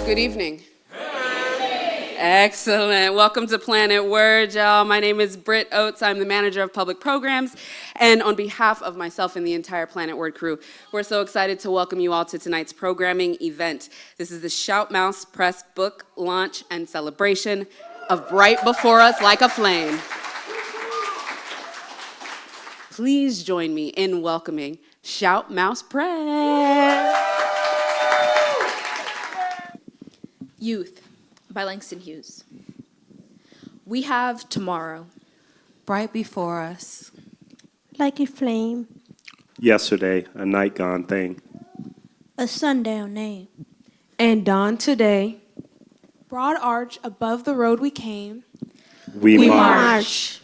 Good evening. Excellent. Welcome to Planet Word, y'all. My name is Britt Oates. I'm the manager of public programs. And on behalf of myself and the entire Planet Word crew, we're so excited to welcome you all to tonight's programming event. This is the Shout Mouse Press book launch and celebration of Right Before Us Like a Flame. Please join me in welcoming Shout Mouse Press. Youth by Langston Hughes. We have tomorrow. Bright before us. Like a flame. Yesterday, a night gone thing. A sundown name. And dawn today. Broad arch above the road we came. We march.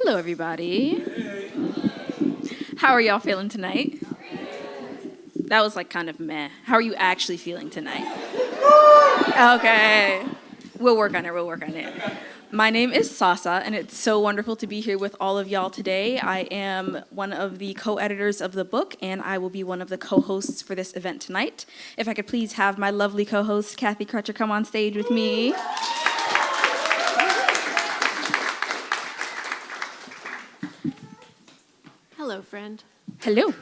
Hello, everybody. How are y'all feeling tonight? That was like kind of meh. How are you actually feeling tonight? Okay. We'll work on it. My name is Sasa, and it's so wonderful to be here with all of y'all today. I am one of the co-editors of the book, and I will be one of the co-hosts for this event tonight. If I could please have my lovely co-host, Kathy Crutcher, come on stage with me. Hello, friend. Hello.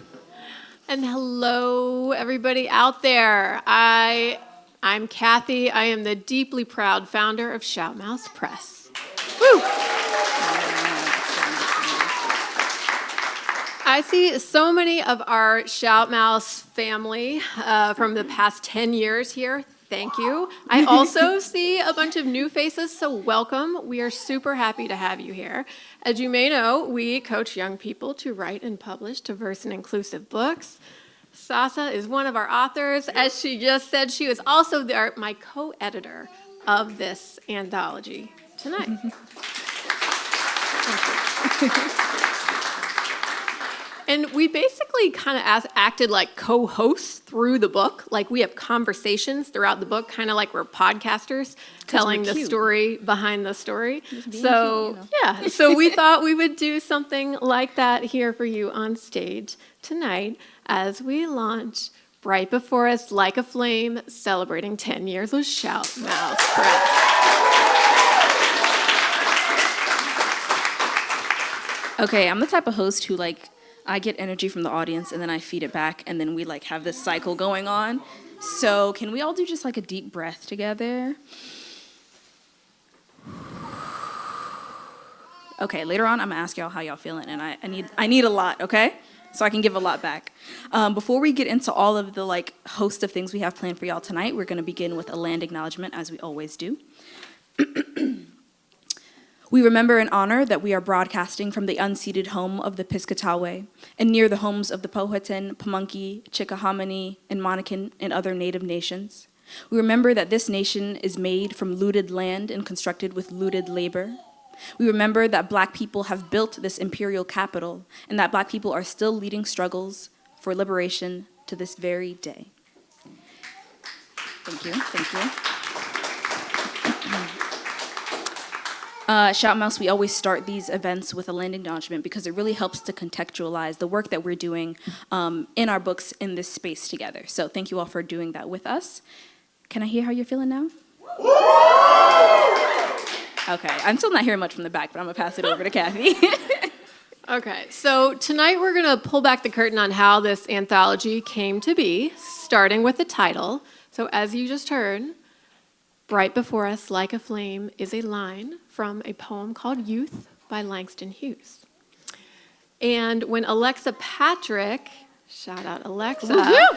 And hello, everybody out there. I'm Kathy. I am the deeply proud founder of Shout Mouse Press. Woo! I see so many of our Shout Mouse family from the past 10 years here. Thank you. I also see a bunch of new faces, so welcome. We are super happy to have you here. As you may know, we coach young people to write and publish diverse and inclusive books. Sasa is one of our authors. As she just said, she was also my co-editor of this anthology tonight. And we basically kind of acted like co-hosts through the book. Like we have conversations throughout the book, kind of like we're podcasters telling the story behind the story. So, yeah, so we thought we would do something like that here for you on stage tonight as we launch Right Before Us Like a Flame, celebrating 10 years with Shout Mouse Press. Okay, I'm the type of host who I get energy from the audience and then I feed it back and then we have this cycle going on. So can we all do just a deep breath together? Okay, later on I'm gonna ask y'all how y'all feeling and I need a lot, okay? So I can give a lot back. Before we get into all of the host of things we have planned for y'all tonight, we're gonna begin with a land acknowledgement as we always do. We remember and honor that we are broadcasting from the unceded home of the Piscataway and near the homes of the Powhatan, Pamunkey, Chickahominy, and Monacan and other Native nations. We remember that this nation is made from looted land and constructed with looted labor. We remember that Black people have built this imperial capital and that Black people are still leading struggles for liberation to this very day. Thank you. Shout Mouse, we always start these events with a land acknowledgement because it really helps to contextualize the work that we're doing in our books in this space together. So thank you all for doing that with us. Can I hear how you're feeling now? Okay, I'm still not hearing much from the back, but I'm gonna pass it over to Kathy. Okay, so tonight we're gonna pull back the curtain on how this anthology came to be, starting with the title. So as you just heard, Right Before Us Like a Flame is a line from a poem called Youth by Langston Hughes. And when Alexa Patrick, shout out Alexa,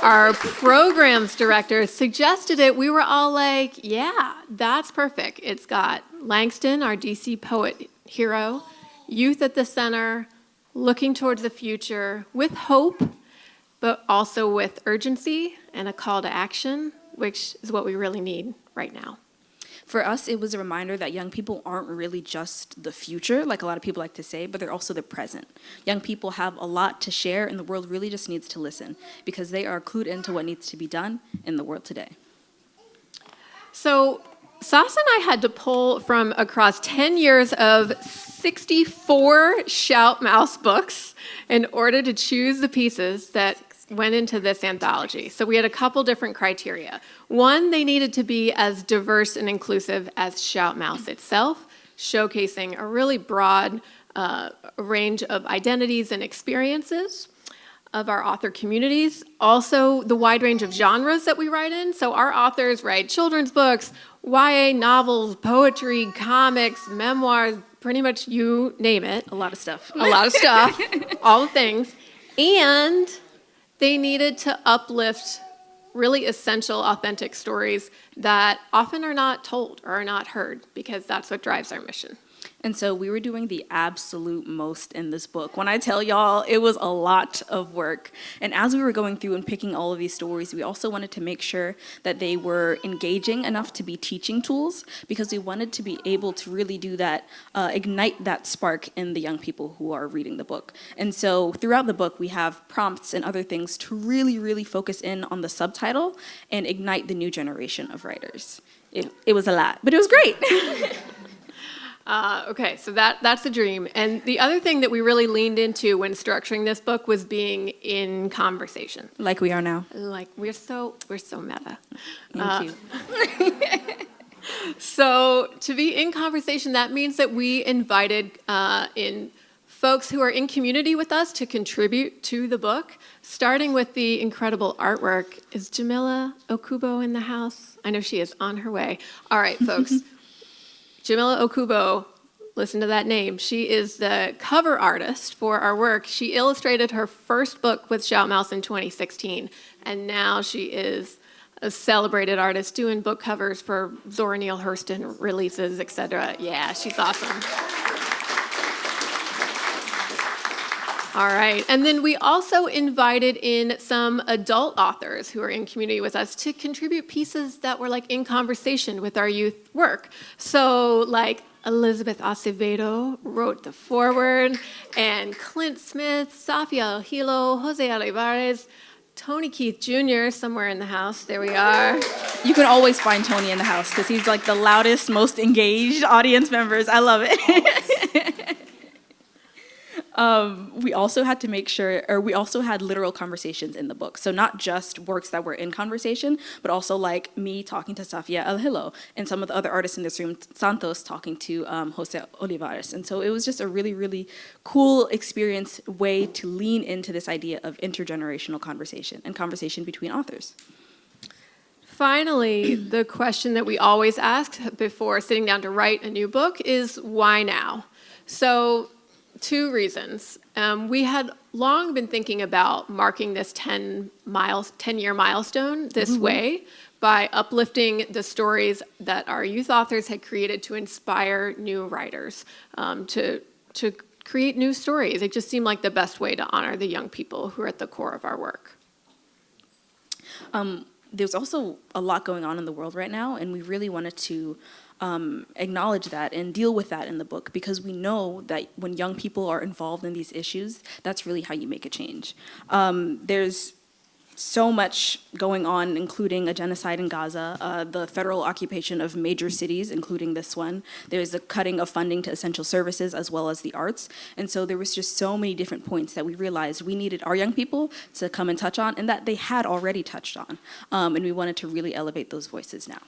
our programs director, suggested it, we were all like, yeah, that's perfect. It's got Langston, our DC poet hero, youth at the center, looking towards the future with hope, but also with urgency and a call to action, which is what we really need right now. For us, it was a reminder that young people aren't really just the future, like a lot of people like to say, but they're also the present. Young people have a lot to share, and the world really just needs to listen because they are clued into what needs to be done in the world today. So Sasa and I had to pull from across 10 years of 64 Shout Mouse books in order to choose the pieces that went into this anthology. So we had a couple different criteria. One, they needed to be as diverse and inclusive as Shout Mouse itself, showcasing a really broad range of identities and experiences of our author communities. Also, the wide range of genres that we write in. So our authors write children's books, YA novels, poetry, comics, memoirs, pretty much you name it. A lot of stuff. A lot of stuff, all the things. And they needed to uplift really essential, authentic stories that often are not told or are not heard, because that's what drives our mission. And so we were doing the absolute most in this book. When I tell y'all, it was a lot of work. And as we were going through and picking all of these stories, we also wanted to make sure that they were engaging enough to be teaching tools, because we wanted to be able to really do that, ignite that spark in the young people who are reading the book. And so throughout the book, we have prompts and other things to really, really focus in on the subtitle and ignite the new generation of writers. It was a lot, but it was great. Okay, so that's the dream. And the other thing that we really leaned into when structuring this book was being in conversation. Like we are now. Like, we're so meta. Thank you. So to be in conversation, that means that we invited in folks who are in community with us to contribute to the book, starting with the incredible artwork. Is Jamila Okubo in the house? I know she is on her way. All right, folks. Jamila Okubo, listen to that name. She is the cover artist for our work. She illustrated her first book with Shout Mouse in 2016, and now she is a celebrated artist doing book covers for Zora Neale Hurston releases, etc. Yeah, she's awesome. All right, and then we also invited in some adult authors who are in community with us to contribute pieces that were like in conversation with our youth work. So like Elizabeth Acevedo wrote the foreword, and Clint Smith, Safia Hilo, Jose Olivares, Tony Keith Jr. somewhere in the house. There we are. You can always find Tony in the house because he's like the loudest, most engaged audience members. I love it. We also had to make sure, or we also had literal conversations in the book. So not just works that were in conversation, but also like me talking to Safia El Hilo and some of the other artists in this room, Santos talking to Jose Olivares. And so it was just a really, really cool experience, way to lean into this idea of intergenerational conversation and conversation between authors. Finally, the question that we always ask before sitting down to write a new book is, why now? So 2 reasons. We had long been thinking about marking this 10-year milestone this way by uplifting the stories that our youth authors had created to inspire new writers to create new stories. It just seemed like the best way to honor the young people who are at the core of our work. There's also a lot going on in the world right now, and we really wanted to acknowledge that and deal with that in the book, because we know that when young people are involved in these issues, that's really how you make a change. There's so much going on, including a genocide in Gaza, the federal occupation of major cities, including this one. There's a cutting of funding to essential services as well as the arts. And so there was just so many different points that we realized we needed our young people to come and touch on, and that they had already touched on. And we wanted to really elevate those voices now.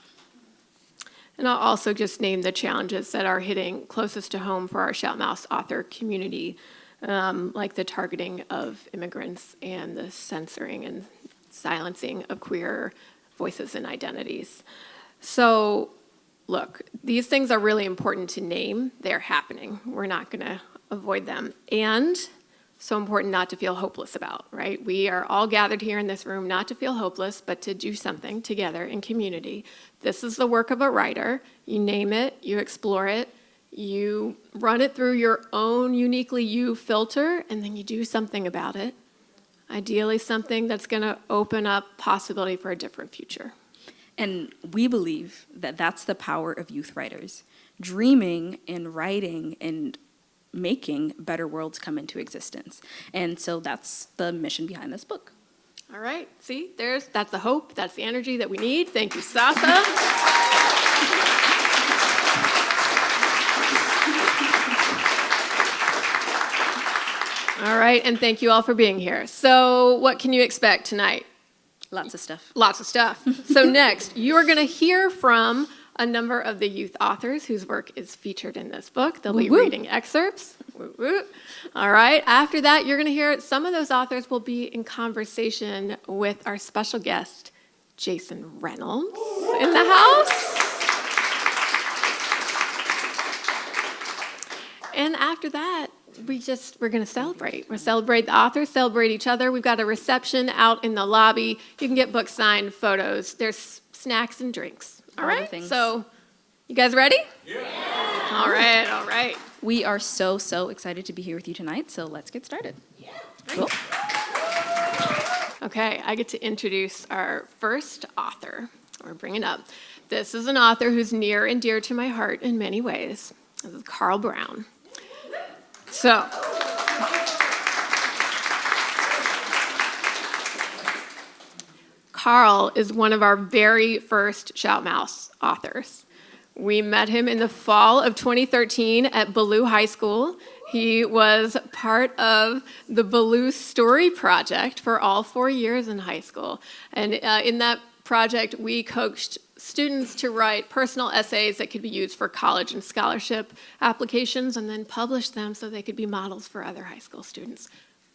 And I'll also just name the challenges that are hitting closest to home for our Shout Mouse author community, like the targeting of immigrants and the censoring and silencing of queer voices and identities. So, look, these things are really important to name. They're happening. We're not going to avoid them. And so important not to feel hopeless about, right? We are all gathered here in this room not to feel hopeless, but to do something together in community. This is the work of a writer. You name it, you explore it, you run it through your own uniquely you filter, and then you do something about it. Ideally something that's going to open up possibility for a different future. And we believe that that's the power of youth writers, dreaming and writing and making better worlds come into existence. And so that's the mission behind this book. All right, see, that's the hope, that's the energy that we need. Thank you, Sasa. All right, and thank you all for being here. So what can you expect tonight? Lots of stuff. Lots of stuff. So next, you are going to hear from a number of the youth authors whose work is featured in this book. They'll be reading excerpts. Woo, woo. All right, after that, you're going to hear some of those authors will be in conversation with our special guest, Jason Reynolds, in the house. And after that, we're going to celebrate. We'll celebrate the authors, celebrate each other. We've got a reception out in the lobby. You can get books signed, photos. There's snacks and drinks. All All the right? things. So, you guys ready? Yeah. All right, all right. We are so excited to be here with you tonight, so let's get started. Yeah. Cool. Okay, I get to introduce our first author. We're bringing up. This is an author who's near and dear to my heart in many ways. This is Carl Brown. So, Carl is one of our very first Shout Mouse authors. We met him in the fall of 2013 at Ballou High School. He was part of the Ballou Story Project for all 4 years in high school. And in that project, we coached students to write personal essays that could be used for college and scholarship applications and then publish them so they could be models for other high school students.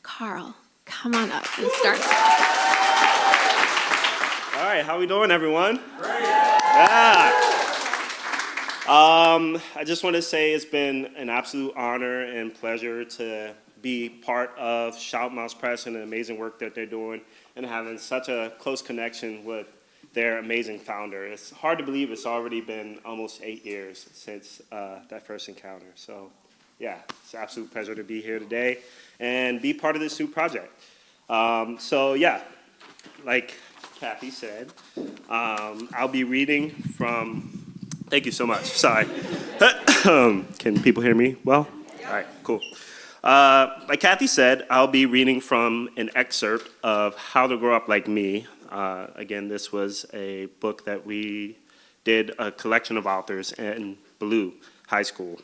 Carl, come on up and start us off. All right, how we doing, everyone? Great. Yeah. I just want to say it's been an absolute honor and pleasure to be part of Shout Mouse Press and the amazing work that they're doing and having such a close connection with their amazing founder. It's hard to believe it's already been almost 8 years since that first encounter. So, yeah, it's an absolute pleasure to be here today and be part of this new project. So, yeah, like Kathy said, I'll be reading from, thank you so much, sorry. Can people hear me well? All right, cool. Like Kathy said, I'll be reading from an excerpt of How to Grow Up Like Me. Again, this was a book that we did a collection of authors in Ballou High School.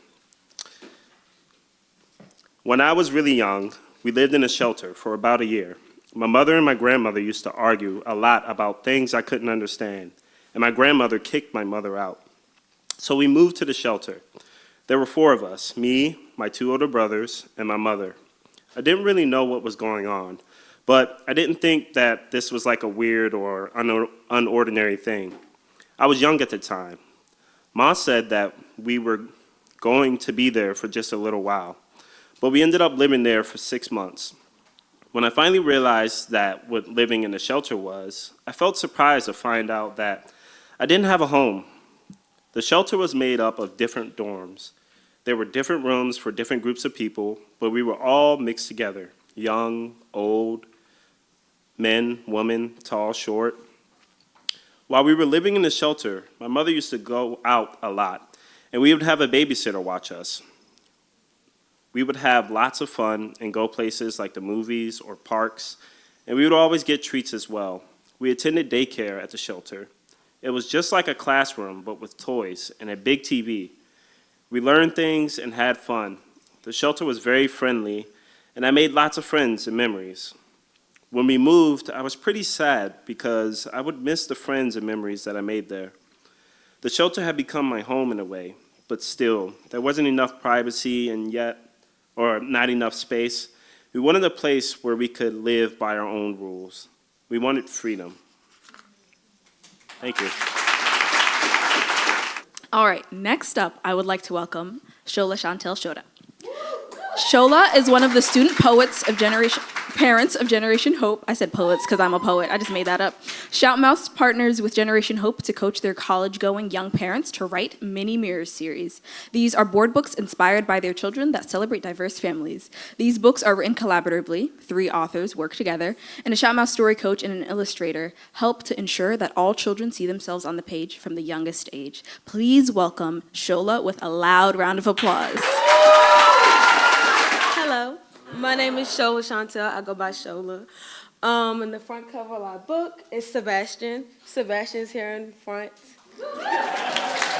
When I was really young, we lived in a shelter for about a year. My mother and my grandmother used to argue a lot about things I couldn't understand, and my grandmother kicked my mother out. So we moved to the shelter. There were 4 of us, me, my 2 older brothers, and my mother. I didn't really know what was going on, but I didn't think that this was like a weird or unordinary thing. I was young at the time. Ma said that we were going to be there for just a little while, but we ended up living there for 6 months. When I finally realized that what living in a shelter was, I felt surprised to find out that I didn't have a home. The shelter was made up of different dorms. There were different rooms for different groups of people, but we were all mixed together, young, old, men, women, tall, short. While we were living in the shelter, my mother used to go out a lot, and we would have a babysitter watch us. We would have lots of fun and go places like the movies or parks, and we would always get treats as well. We attended daycare at the shelter. It was just like a classroom, but with toys and a big TV. We learned things and had fun. The shelter was very friendly, and I made lots of friends and memories. When we moved, I was pretty sad because I would miss the friends and memories that I made there. The shelter had become my home in a way, but still, there wasn't enough privacy or not enough space. We wanted a place where we could live by our own rules. We wanted freedom. Thank you. All right, next up, I would like to welcome Shola Chantel Shoda. Shola is one of the student poets of parents of Generation Hope. I said poets because I'm a poet. I just made that up. Shout Mouse partners with Generation Hope to coach their college-going young parents to write Mini Mirrors series. These are board books inspired by their children that celebrate diverse families. These books are written collaboratively. 3 authors work together, and a Shout Mouse story coach and an illustrator help to ensure that all children see themselves on the page from the youngest age. Please welcome Shola with a loud round of applause. Hello, my name is Shola Chantel. I go by Shola. And the front cover of our book is Sebastian. Sebastian's here in front.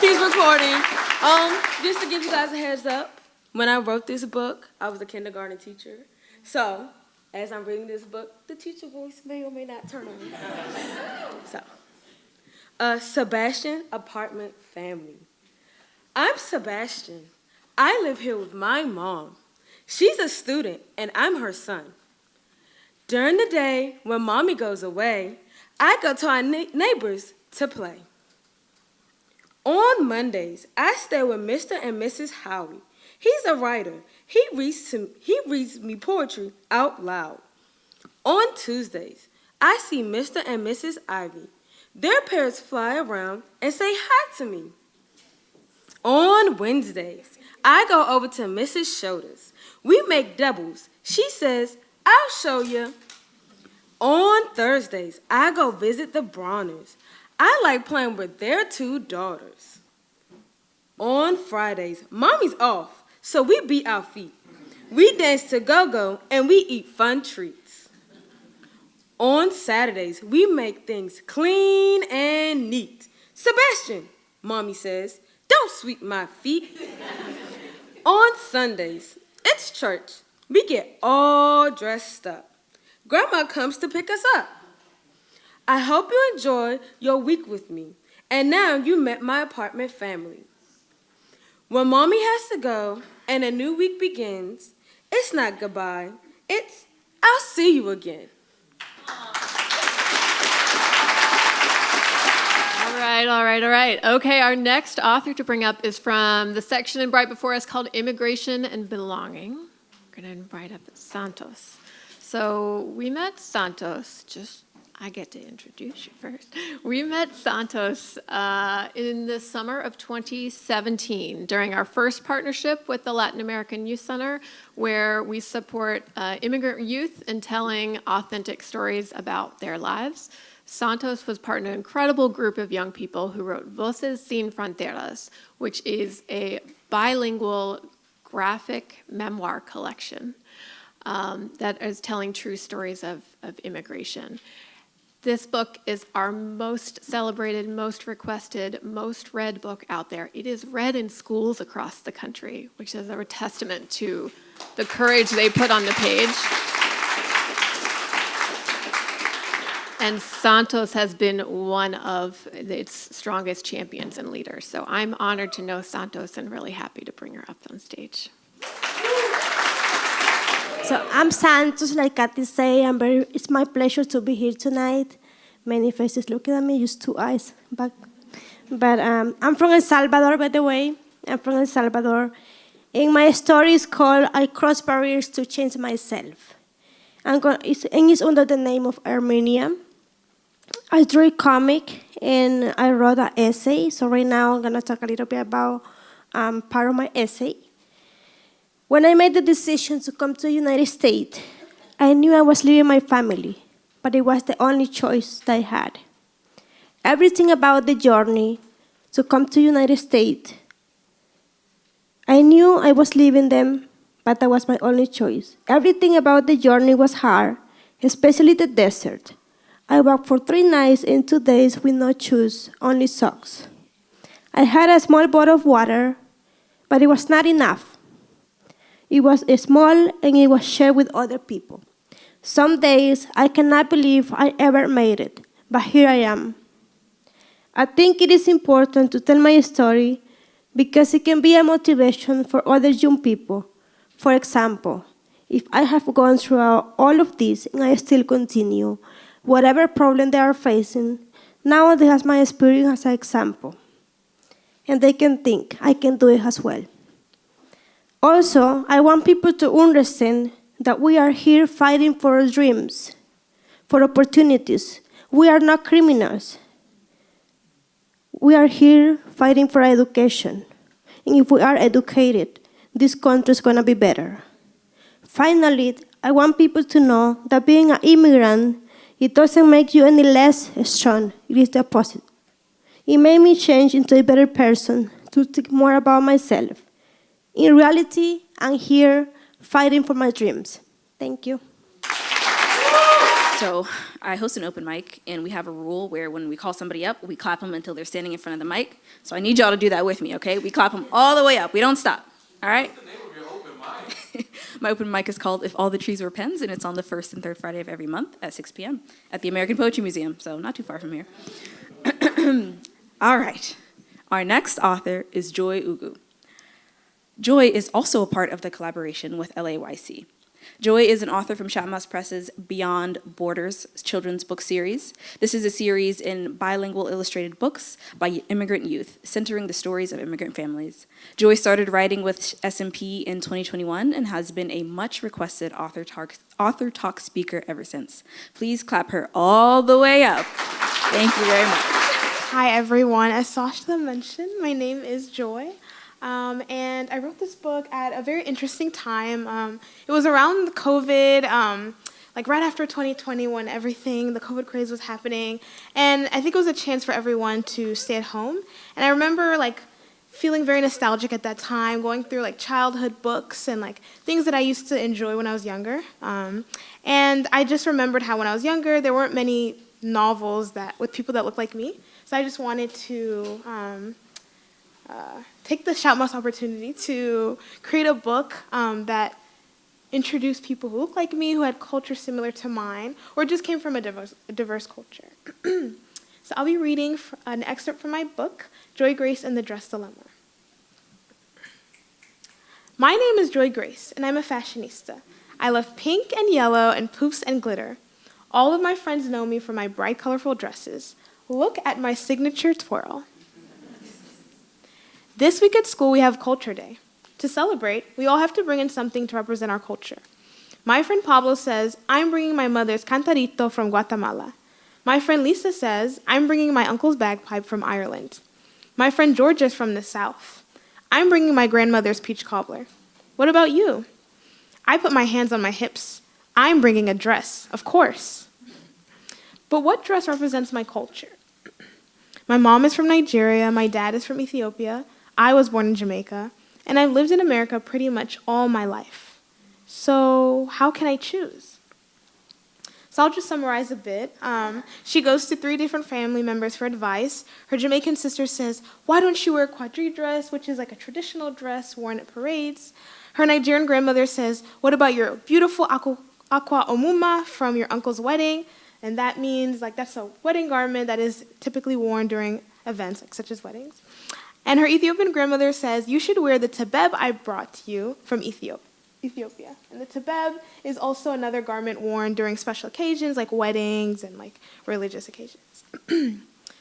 He's recording. Just to give you guys a heads up, when I wrote this book, I was a kindergarten teacher. So, as I'm reading this book, the teacher voice may or may not turn on. Sebastian apartment family. I'm Sebastian. I live here with my mom. She's a student, and I'm her son. During the day, when mommy goes away, I go to our neighbors to play. On Mondays, I stay with Mr. and Mrs. Howie. He's a writer. He reads me poetry out loud. On Tuesdays, I see Mr. and Mrs. Ivy. Their parents fly around and say hi to me. On Wednesdays, I go over to Mrs. Schroeder's. We make doubles. She says, I'll show you. On Thursdays, I go visit the Brauners. I like playing with their 2 daughters. On Fridays, mommy's off, so we beat our feet. We dance to go-go and we eat fun treats. On Saturdays, we make things clean and neat. Sebastian, mommy says, don't sweep my feet. On Sundays, it's church. We get all dressed up. Grandma comes to pick us up. I hope you enjoy your week with me. And now you met my apartment family. When mommy has to go and a new week begins, it's not goodbye. It's I'll see you again. All right. Okay, our next author to bring up is from the section in Bright Before Us called Immigration and Belonging. We're going to invite up Santos. So we met Santos, I get to introduce you first. We met Santos in the summer of 2017 during our first partnership with the Latin American Youth Center, where we support immigrant youth in telling authentic stories about their lives. Santos was part of an incredible group of young people who wrote Voces Sin Fronteras, which is a bilingual graphic memoir collection that is telling true stories of immigration. This book is our most celebrated, most requested, most read book out there. It is read in schools across the country, which is a testament to the courage they put on the page. And Santos has been one of its strongest champions and leaders. So I'm honored to know Santos and really happy to bring her up on stage. So I'm Santos, like Kathy say. It's my pleasure to be here tonight. Many faces looking at me, just 2 eyes back. But I'm from El Salvador, by the way. I'm from El Salvador. And my story is called I Cross Barriers to Change Myself. It's under the name of Armenia. I drew a comic and I wrote an essay. So right now I'm going to talk a little bit about part of my essay. When I made the decision to come to the United States, I knew I was leaving my family, but it was the only choice that I had. Everything about the journey to come to the United States, I knew I was leaving them, but that was my only choice. Everything about the journey was hard, especially the desert. I walked for 3 nights and 2 days with no shoes, only socks. I had a small bottle of water, but it was not enough. It was small and it was shared with other people. Some days I cannot believe I ever made it, but here I am. I think it is important to tell my story because it can be a motivation for other young people. For example, if I have gone through all of this and I still continue, whatever problem they are facing, now they have my experience as an example. And they can think, I can do it as well. Also, I want people to understand that we are here fighting for our dreams, for opportunities. We are not criminals. We are here fighting for education. And if we are educated, this country is going to be better. Finally, I want people to know that being an immigrant, it doesn't make you any less strong. It is the opposite. It made me change into a better person, to think more about myself. In reality, I'm here fighting for my dreams. Thank you. So I host an open mic, and we have a rule where when we call somebody up, we clap them until they're standing in front of the mic. So I need y'all to do that with me, okay? We clap them all the way up. We don't stop, all right? What's the name of your open mic? My open mic is called If All the Trees Were Pens, and it's on the first and third Friday of every month at 6 p.m. at the American Poetry Museum, so not too far from here. All right. Our next author is Joy Ugu. Joy is also a part of the collaboration with LAYC. Joy is an author from Chatham House Press's Beyond Borders children's book series. This is a series in bilingual illustrated books by immigrant youth, centering the stories of immigrant families. Joy started writing with SMP in 2021 and has been a much requested author talk speaker ever since. Please clap her all the way up. Thank you very much. Hi, everyone. As Sasha mentioned, my name is Joy. And I wrote this book at a very interesting time. It was around the COVID, like right after 2020 when the COVID craze was happening. And I think it was a chance for everyone to stay at home. And I remember like feeling very nostalgic at that time, going through like childhood books and like things that I used to enjoy when I was younger. And I just remembered how when I was younger, there weren't many novels with people that looked like me. So I just wanted to take the Shoutmouse opportunity to create a book that introduced people who look like me, who had culture similar to mine, or just came from a diverse culture. So I'll be reading an excerpt from my book, Joy Grace and the Dress Dilemma. My name is Joy Grace, and I'm a fashionista. I love pink and yellow and poofs and glitter. All of my friends know me for my bright, colorful dresses. Look at my signature twirl. This week at school, we have Culture Day. To celebrate, we all have to bring in something to represent our culture. My friend Pablo says, I'm bringing my mother's cantarito from Guatemala. My friend Lisa says, I'm bringing my uncle's bagpipe from Ireland. My friend Georgia is from the South. I'm bringing my grandmother's peach cobbler. What about you? I put my hands on my hips. I'm bringing a dress, of course. But what dress represents my culture? My mom is from Nigeria, my dad is from Ethiopia, I was born in Jamaica, and I've lived in America pretty much all my life. So how can I choose? So I'll just summarize a bit. She goes to 3 different family members for advice. Her Jamaican sister says, why don't you wear a quadrille dress, which is like a traditional dress worn at parades? Her Nigerian grandmother says, what about your beautiful aqua omuma from your uncle's wedding? And that means like that's a wedding garment that is typically worn during events like such as weddings. And her Ethiopian grandmother says, you should wear the tebeb I brought you from Ethiopia. And the tebeb is also another garment worn during special occasions like weddings and like religious occasions.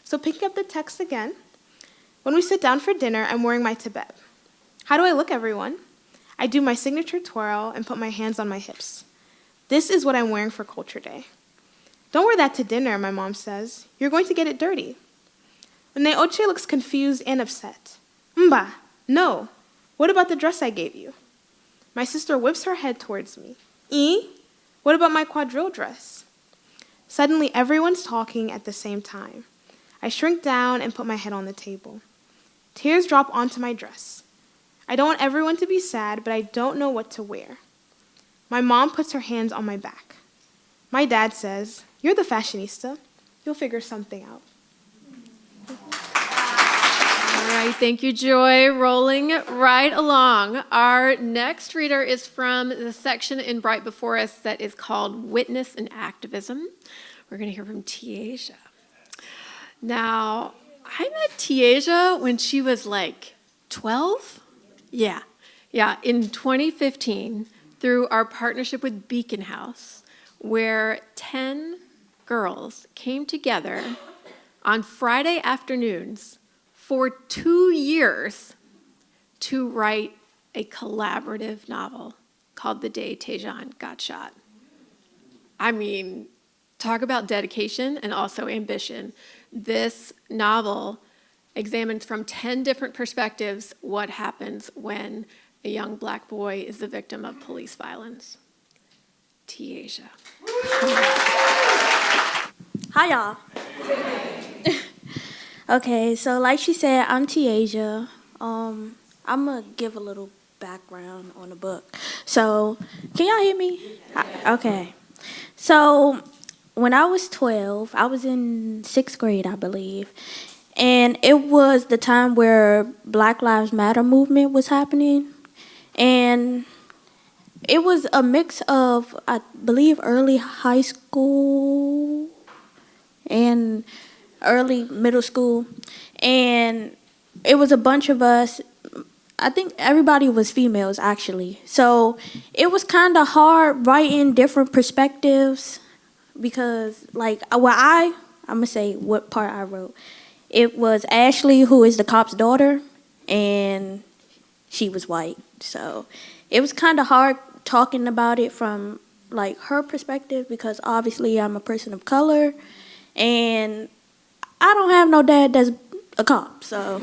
So picking up the text again, when we sit down for dinner, I'm wearing my tebeb. How do I look, everyone? I do my signature twirl and put my hands on my hips. This is what I'm wearing for Culture Day. Don't wear that to dinner, my mom says. You're going to get it dirty. Neoche looks confused and upset. Mba, no. What about the dress I gave you? My sister whips her head towards me. What about my quadrille dress? Suddenly, everyone's talking at the same time. I shrink down and put my head on the table. Tears drop onto my dress. I don't want everyone to be sad, but I don't know what to wear. My mom puts her hands on my back. My dad says, you're the fashionista. You'll figure something out. All right, thank you, Joy. Rolling right along. Our next reader is from the section in Bright Before Us that is called Witness and Activism. We're going to hear from Tiaja. Now, I met Tiaja when she was like 12? Yeah, in 2015 through our partnership with Beacon House, where 10 girls came together on Friday afternoons for 2 years to write a collaborative novel called The Day Tejan Got Shot. I mean, talk about dedication and also ambition. This novel examines from 10 different perspectives what happens when a young Black boy is the victim of police violence. Tiaja. Hi, y'all. Okay, so like she said, I'm Tiaja. I'm going to give a little background on the book. So, can y'all hear me? Okay. So, when I was 12, I was in 6th grade, I believe. And it was the time where Black Lives Matter movement was happening. And it was a mix of, I believe, early high school and early middle school. And it was a bunch of us. I think everybody was females, actually. So it was kind of hard writing different perspectives because, like, I'm going to say what part I wrote. It was Ashley, who is the cop's daughter, and she was white. So it was kind of hard talking about it from, like, her perspective because obviously I'm a person of color, and I don't have no dad that's a cop, so,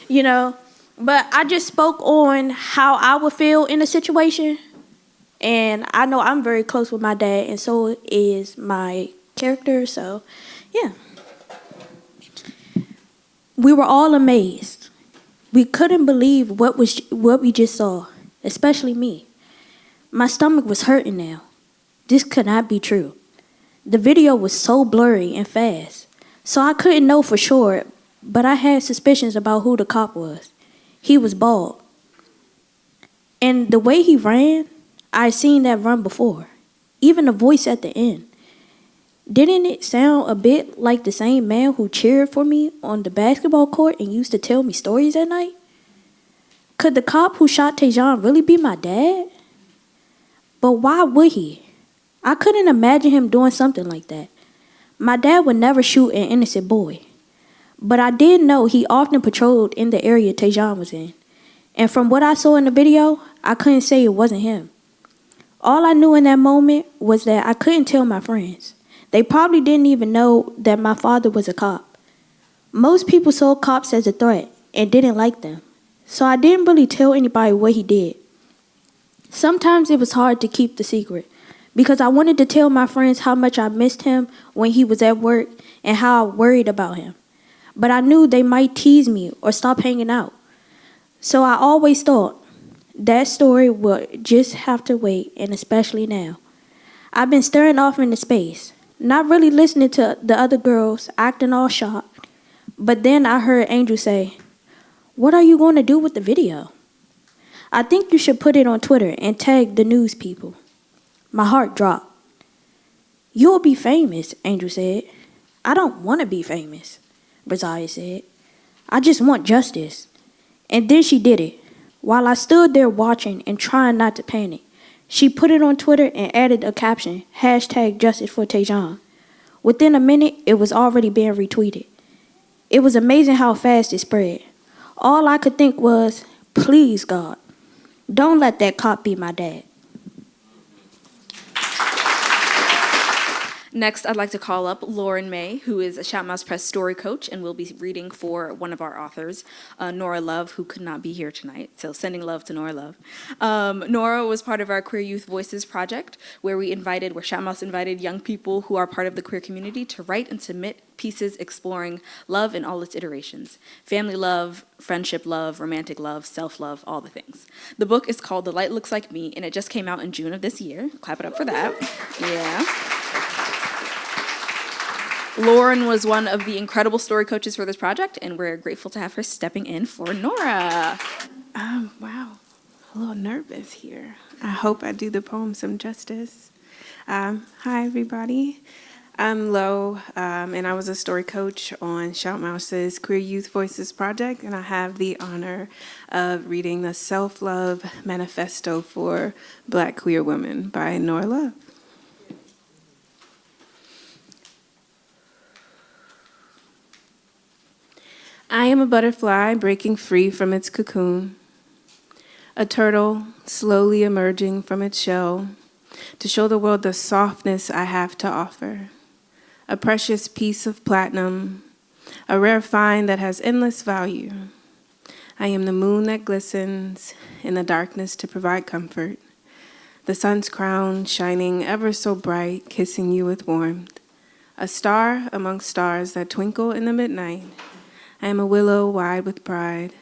you know. But I just spoke on how I would feel in a situation, and I know I'm very close with my dad, and so is my character, so, yeah. We were all amazed. We couldn't believe what we just saw, especially me. My stomach was hurting now. This could not be true. The video was so blurry and fast, so I couldn't know for sure, but I had suspicions about who the cop was. He was bald. And the way he ran, I'd seen that run before. Even the voice at the end. Didn't it sound a bit like the same man who cheered for me on the basketball court and used to tell me stories at night? Could the cop who shot Tejan really be my dad? But why would he? I couldn't imagine him doing something like that. My dad would never shoot an innocent boy. But I did know he often patrolled in the area Tejan was in. And from what I saw in the video, I couldn't say it wasn't him. All I knew in that moment was that I couldn't tell my friends. They probably didn't even know that my father was a cop. Most people saw cops as a threat and didn't like them. So I didn't really tell anybody what he did. Sometimes it was hard to keep the secret because I wanted to tell my friends how much I missed him when he was at work and how I worried about him. But I knew they might tease me or stop hanging out. So I always thought that story would just have to wait, and especially now. I've been staring off into space, not really listening to the other girls acting all shocked. But then I heard Angel say, "What are you going to do with the video?" "I think you should put it on Twitter and tag the news people." My heart dropped. "You'll be famous," Angel said. "I don't want to be famous," Rosalia said. "I just want justice." And then she did it. While I stood there watching and trying not to panic, she put it on Twitter and added a caption, #JusticeForTejan. Within a minute, it was already being retweeted. It was amazing how fast it spread. All I could think was, please, God, don't let that cop be my dad. Next, I'd like to call up Lauren May, who is a Shout Mouse Press story coach and will be reading for one of our authors, Nora Love, who could not be here tonight. So sending love to Nora Love. Nora was part of our Queer Youth Voices project, where Shout Mouse invited young people who are part of the queer community to write and submit pieces exploring love in all its iterations. Family love, friendship love, romantic love, self-love, all the things. The book is called The Light Looks Like Me, and it just came out in June of this year. Clap it up for that. Yeah. Lauren was one of the incredible story coaches for this project, and we're grateful to have her stepping in for Nora. Wow, a little nervous here. I hope I do the poem some justice. Hi, everybody. I'm Lo, and I was a story coach on Shout Mouse's Queer Youth Voices project, and I have the honor of reading the Self-Love Manifesto for Black Queer Women by Nora Love. I am a butterfly breaking free from its cocoon, a turtle slowly emerging from its shell to show the world the softness I have to offer, a precious piece of platinum, a rare find that has endless value. I am the moon that glistens in the darkness to provide comfort, the sun's crown shining ever so bright, kissing you with warmth, a star amongst stars that twinkle in the midnight. I am a willow wide with pride.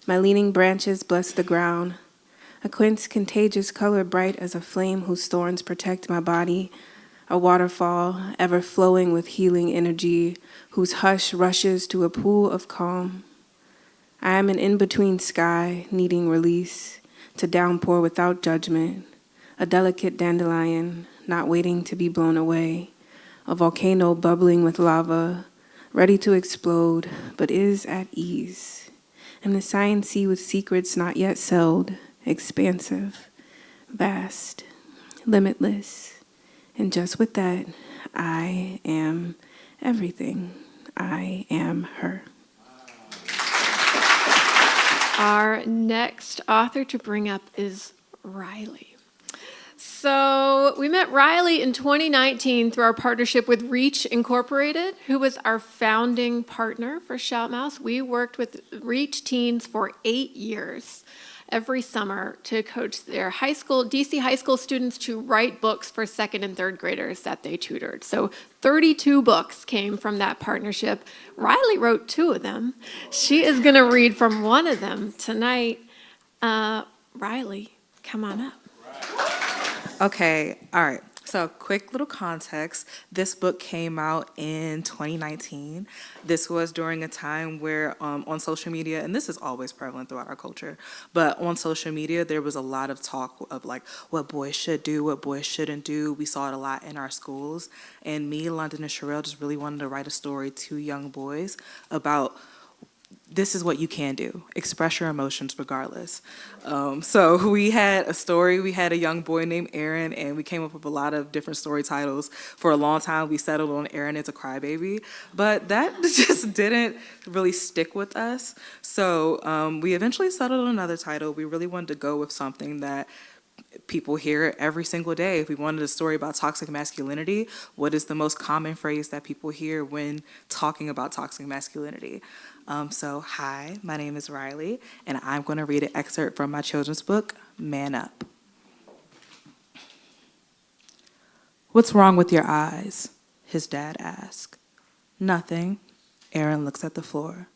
My leaning branches bless the ground. A quince contagious color bright as a flame whose thorns protect my body. A waterfall ever flowing with healing energy whose hush rushes to a pool of calm. I am an in-between sky needing release to downpour without judgment, a delicate dandelion not waiting to be blown away, a volcano bubbling with lava, ready to explode, but is at ease, and the science sea with secrets not yet sealed, expansive, vast, limitless, and just with that, I am everything. I am her. Our next author to bring up is Riley. So we met Riley in 2019 through our partnership with Reach Incorporated, who was our founding partner for Shout Mouse. We worked with Reach teens for 8 years, every summer, to coach their DC high school students to write books for second and third graders that they tutored. So 32 books came from that partnership. Riley wrote 2 of them. She is going to read from one of them tonight. Riley, come on up. Okay, all right. So quick little context. This book came out in 2019. This was during a time where on social media, and this is always prevalent throughout our culture, but on social media, there was a lot of talk of like what boys should do, what boys shouldn't do. We saw it a lot in our schools. And me, London, and Sherelle just really wanted to write a story to young boys about this is what you can do. Express your emotions regardless. So we had a story. We had a young boy named Aaron, and we came up with a lot of different story titles. For a long time, we settled on Aaron as a crybaby, but that just didn't really stick with us. So we eventually settled on another title. We really wanted to go with something that people hear every single day. If we wanted a story about toxic masculinity, what is the most common phrase that people hear when talking about toxic masculinity? So hi, my name is Riley, and I'm going to read an excerpt from my children's book, Man Up. What's wrong with your eyes? His dad asked. Nothing. Aaron looks at the floor.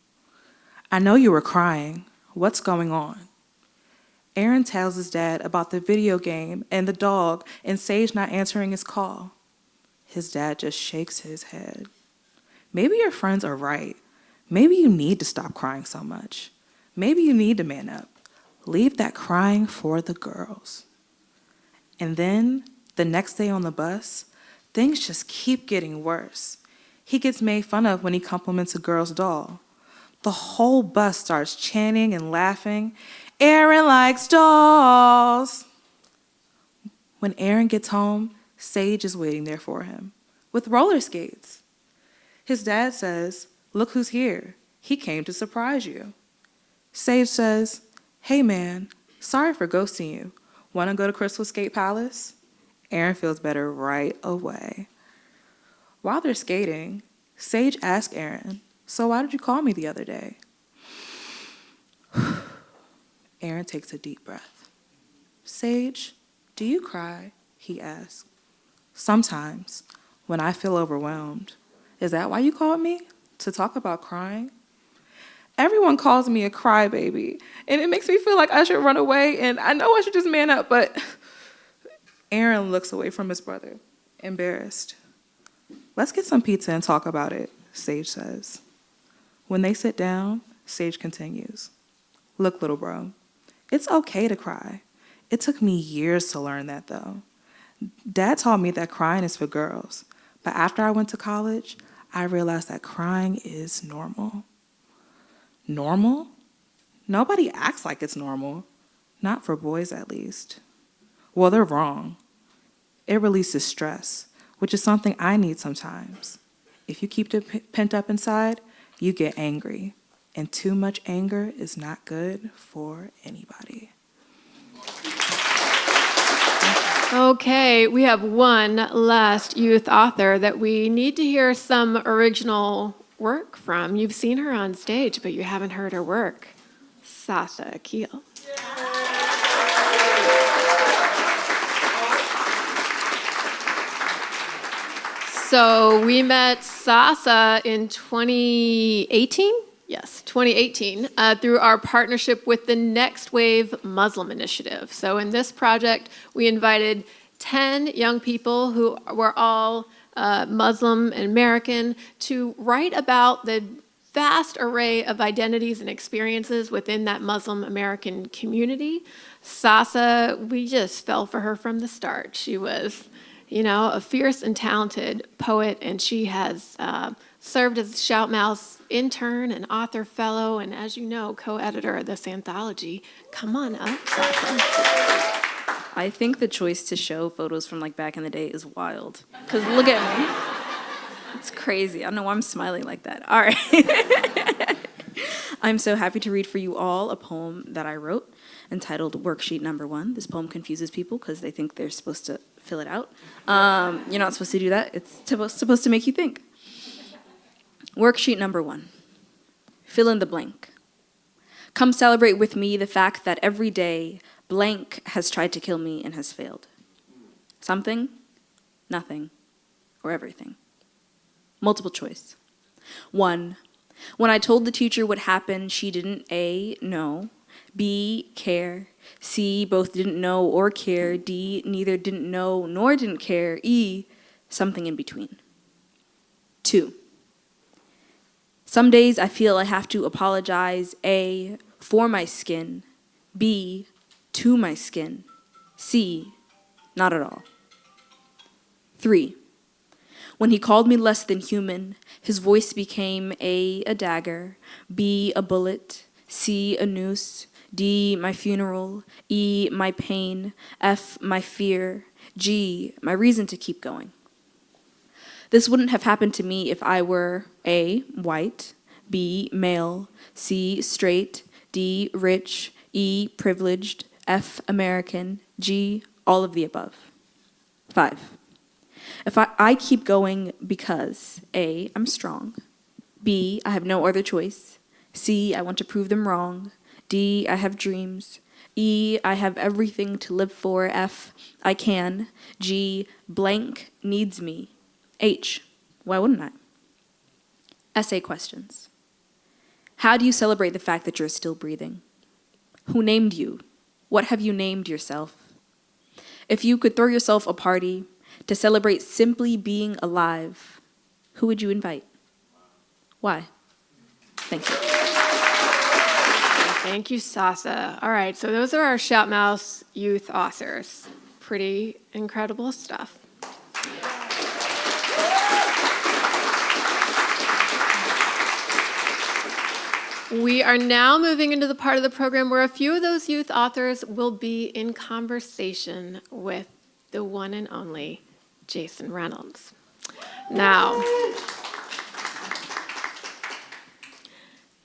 I know you were crying. What's going on? Aaron tells his dad about the video game and the dog and Sage not answering his call. His dad just shakes his head. Maybe your friends are right. Maybe you need to stop crying so much. Maybe you need to man up. Leave that crying for the girls. And then, the next day on the bus, things just keep getting worse. He gets made fun of when he compliments a girl's doll. The whole bus starts chanting and laughing, Aaron likes dolls. When Aaron gets home, Sage is waiting there for him with roller skates. His dad says, look who's here. He came to surprise you. Sage says, hey man, sorry for ghosting you. Want to go to Crystal Skate Palace? Aaron feels better right away. While they're skating, Sage asks Aaron, so why did you call me the other day? Aaron takes a deep breath. Sage, do you cry? He asks. Sometimes, when I feel overwhelmed. Is that why you called me? To talk about crying? Everyone calls me a crybaby, and it makes me feel like I should run away, and I know I should just man up, but Aaron looks away from his brother, embarrassed. Let's get some pizza and talk about it, Sage says. When they sit down, Sage continues. Look, little bro, it's okay to cry. It took me years to learn that, though. Dad taught me that crying is for girls, but after I went to college, I realized that crying is normal. Normal? Nobody acts like it's normal. Not for boys, at least. Well, they're wrong. It releases stress, which is something I need sometimes. If you keep it pent up inside, you get angry. And too much anger is not good for anybody. Okay, we have one last youth author that we need to hear some original work from. You've seen her on stage, but you haven't heard her work. Sasha Akil. So we met Sasha in 2018? Yes, 2018, through our partnership with the Next Wave Muslim Initiative. So in this project, we invited 10 young people who were all Muslim and American to write about the vast array of identities and experiences within that Muslim American community. Sasa, we just fell for her from the start. She was, a fierce and talented poet, and she has served as Shout Mouth's intern and author fellow, and as you know, co-editor of this anthology. Come on up, Sasa. I think the choice to show photos from like back in the day is wild. Because look at me. It's crazy. I don't know why I'm smiling like that. All right. I'm so happy to read for you all a poem that I wrote entitled Worksheet Number 1. This poem confuses people because they think they're supposed to fill it out. You're not supposed to do that. It's supposed to make you think. Worksheet number 1. Fill in the blank. Come celebrate with me the fact that every day blank has tried to kill me and has failed. Something, nothing, or everything. Multiple choice. 1. When I told the teacher what happened, she didn't A, know, B, care, C, both didn't know or care, D, neither didn't know nor didn't care, E, something in between. 2. Some days I feel I have to apologize, A, for my skin, B, to my skin, C, not at all. 3. When he called me less than human, his voice became A, dagger, B, a bullet, C, a noose, D, my funeral, E, my pain, F, my fear, G, my reason to keep going. This wouldn't have happened to me if I were A, white, B, male, C, straight, D, rich, E, privileged, F, American, G, all of the above. 5. If I keep going because A, I'm strong, B, I have no other choice, C, I want to prove them wrong, D, I have dreams, E, I have everything to live for, F, I can, G, blank needs me, H, why wouldn't I? Essay questions. How do you celebrate the fact that you're still breathing? Who named you? What have you named yourself? If you could throw yourself a party to celebrate simply being alive, who would you invite? Why? Thank you. Thank you, Sasa. All right, so those are our Shout Mouth youth authors. Pretty incredible stuff. We are now moving into the part of the program where a few of those youth authors will be in conversation with the one and only Jason Reynolds. Now,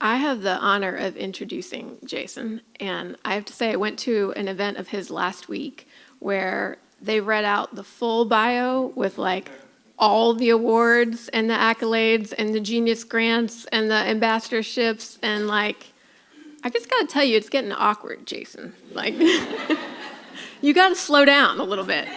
I have the honor of introducing Jason, and I have to say I went to an event of his last week where they read out the full bio with like all the awards and the accolades and the Genius Grants and the ambassadorships, and like, I just gotta tell you, it's getting awkward, Jason. Like, you gotta slow down a little bit.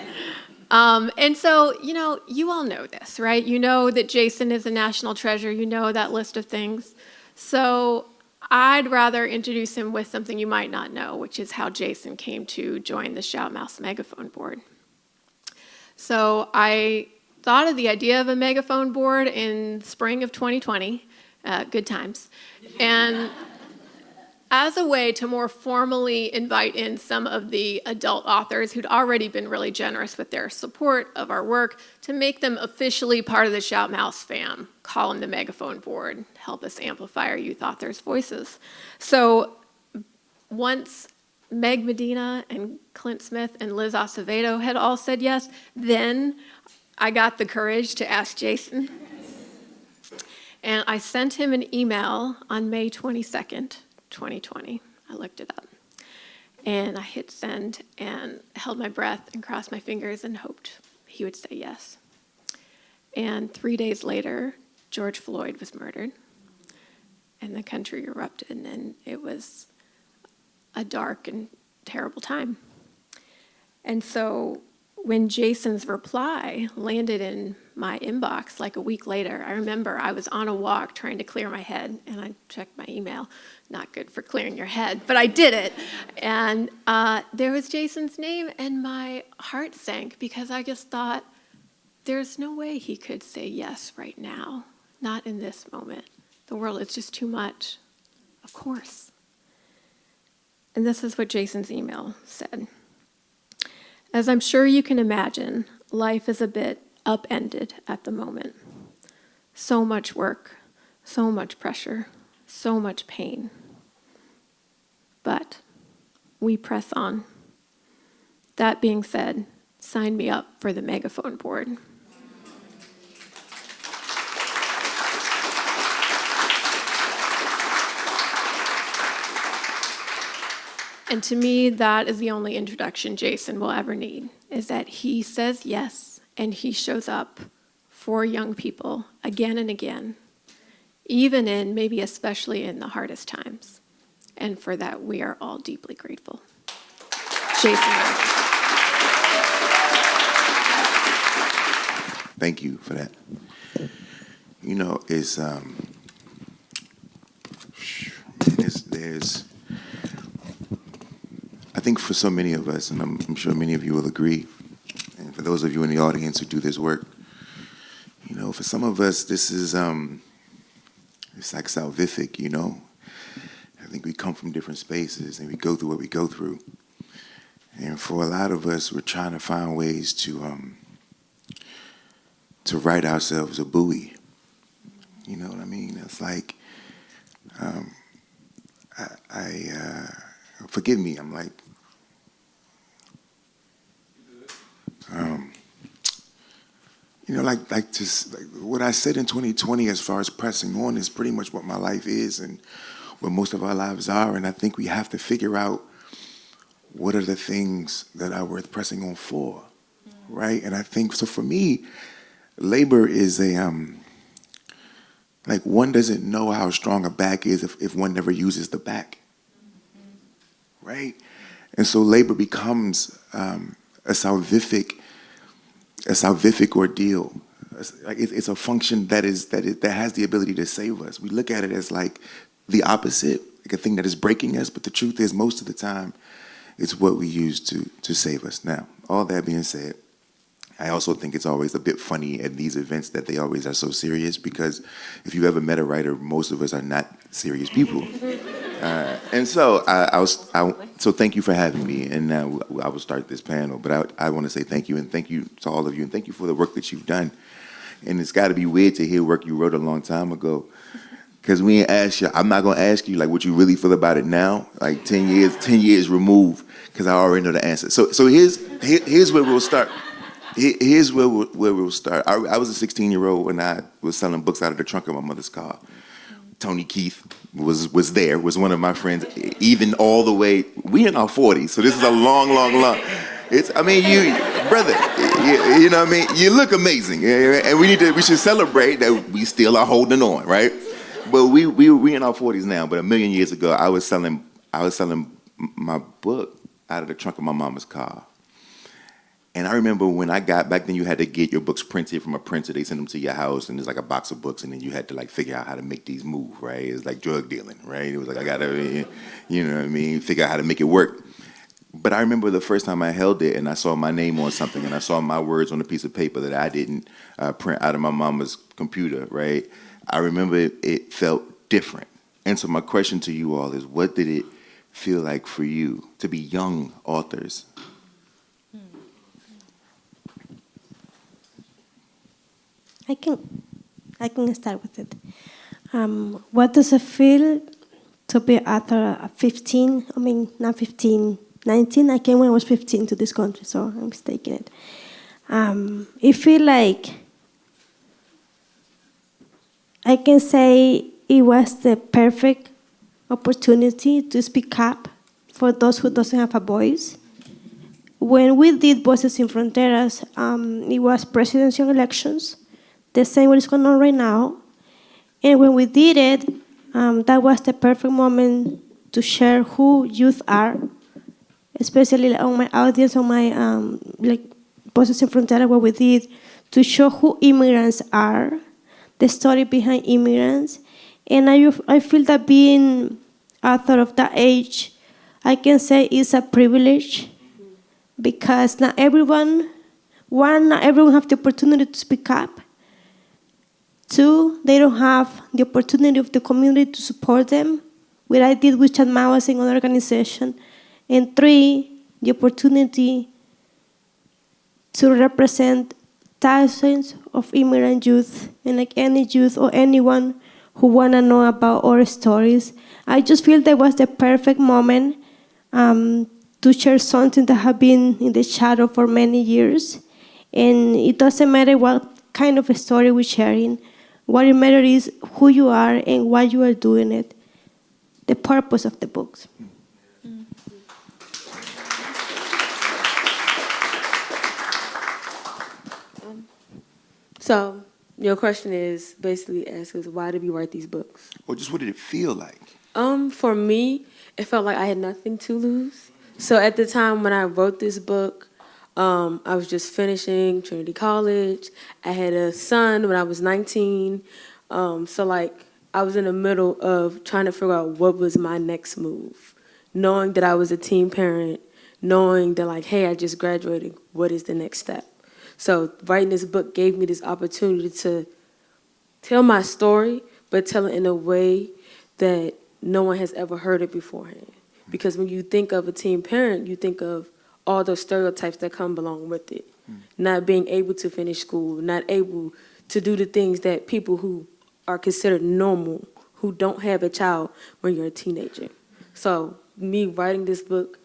And so, you all know this, right? You know that Jason is a national treasure. You know that list of things. So I'd rather introduce him with something you might not know, which is how Jason came to join the Shout Mouth Megaphone Board. So I thought of the idea of a megaphone board in spring of 2020, good times, and as a way to more formally invite in some of the adult authors who'd already been really generous with their support of our work to make them officially part of the Shout Mouth fam, call them the megaphone board, help us amplify our youth authors' voices. So once Meg Medina and Clint Smith and Liz Acevedo had all said yes, then I got the courage to ask Jason. And I sent him an email on May 22nd, 2020. I looked it up. And I hit send and held my breath and crossed my fingers and hoped he would say yes. And 3 days later, George Floyd was murdered. And the country erupted, and it was a dark and terrible time. And so when Jason's reply landed in my inbox like a week later, I remember I was on a walk trying to clear my head, and I checked my email. Not good for clearing your head, but I did it. And there was Jason's name, and my heart sank because I just thought, there's no way he could say yes right now, not in this moment. The world is just too much. Of course. And this is what Jason's email said. As I'm sure you can imagine, life is a bit upended at the moment. So much work, so much pressure, so much pain. But we press on. That being said, sign me up for the megaphone board. And to me, that is the only introduction Jason will ever need, is that he says yes and he shows up for young people again and again, even in, maybe especially in the hardest times. And for that, we are all deeply grateful. Jason. Thank you for that. You know, there's I think for so many of us, and I'm sure many of you will agree, and for those of you in the audience who do this work, you know, for some of us, this is, it's like salvific, you know? I think we come from different spaces and we go through what we go through. And for a lot of us, we're trying to find ways to write ourselves a buoy. You know what I mean? It's like, forgive me, I'm like, you know, like just like what I said in 2020 as far as pressing on is pretty much what my life is and what most of our lives are. And I think we have to figure out what are the things that are worth pressing on for, right? And I think, so for me, labor is like one doesn't know how strong a back is if one never uses the back, right? And so labor becomes a salvific ordeal. It's a function that has the ability to save us. We look at it as like the opposite, like a thing that is breaking us, but the truth is most of the time it's what we use to save us. Now, all that being said, I also think it's always a bit funny at these events that they always are so serious, because if you ever met a writer, most of us are not serious people. And so so thank you for having me, and now I will start this panel. But I want to say thank you, and thank you to all of you, and thank you for the work that you've done. And it's got to be weird to hear work you wrote a long time ago, because we ain't asked you. I'm not gonna ask you like what you really feel about it now, like 10 years removed, because I already know the answer. So here's where we'll start. Here's where we'll start. I was a 16-year-old when I was selling books out of the trunk of my mother's car. Tony Keith was one of my friends, even all the way. We in our 40s, so this is a long. It's, I mean, you know what I mean? You look amazing, and we should celebrate that we still are holding on, right? But we in our 40s now. But a million years ago, I was selling my book out of the trunk of my mama's car. And I remember when I got, back then you had to get your books printed from a printer. They sent them to your house, and there's like a box of books, and then you had to like figure out how to make these move, right? It was like drug dealing, right? It was like, I gotta, you know what I mean, figure out how to make it work. But I remember the first time I held it and I saw my name on something, and I saw my words on a piece of paper that I didn't print out of my mama's computer, right? I remember it felt different. And so my question to you all is, what did it feel like for you to be young authors? I can start with it. What does it feel to be author at 15? I mean, not 15, 19. I came when I was 15 to this country, so I'm mistaking it. It feels like I can say it was the perfect opportunity to speak up for those who doesn't have a voice. When we did Voces Sin Fronteras, it was presidential elections, the same what is going on right now. And when we did it, that was the perfect moment to share who youth are, especially on my audience, on my like Voces Sin Fronteras, what we did to show who immigrants are, the story behind immigrants. And I feel that being author of that age, I can say is a privilege, because not everyone have the opportunity to speak up. Two, they don't have the opportunity of the community to support them. What I did with Chat Magazine and other organization, And 3, the opportunity to represent thousands of immigrant youth, and like any youth or anyone who want to know about our stories. I just feel that was the perfect moment to share something that have been in the shadow for many years. And it doesn't matter what kind of a story we're sharing. What it matters is who you are and why you are doing it, the purpose of the books. So your question is basically asks us, why did we write these books? Or just what did it feel like? For me, it felt like I had nothing to lose. So at the time when I wrote this book, I was just finishing Trinity College. I had a son when I was 19. So like I was in the middle of trying to figure out what was my next move, knowing that I was a teen parent, knowing that like, hey, I just graduated. What is the next step? So writing this book gave me this opportunity to tell my story, but tell it in a way that no one has ever heard it beforehand. Because when you think of a teen parent, you think of all those stereotypes that come along with it. Not being able to finish school, not able to do the things that people who are considered normal, who don't have a child when you're a teenager. So me writing this book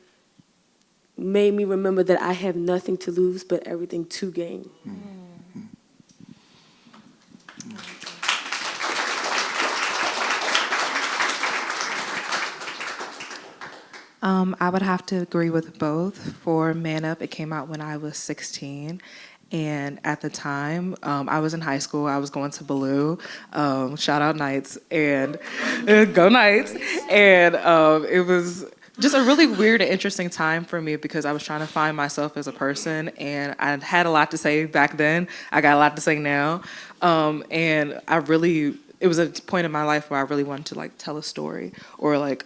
made me remember that I have nothing to lose but everything to gain. I would have to agree with both. For Man Up, it came out when I was 16. And at the time, I was in high school. I was going to Ballou. Shout out Knights. And go Knights. And it was just a really weird and interesting time for me because I was trying to find myself as a person. And I had a lot to say back then. I got a lot to say now. And it was a point in my life where I really wanted to like tell a story or like,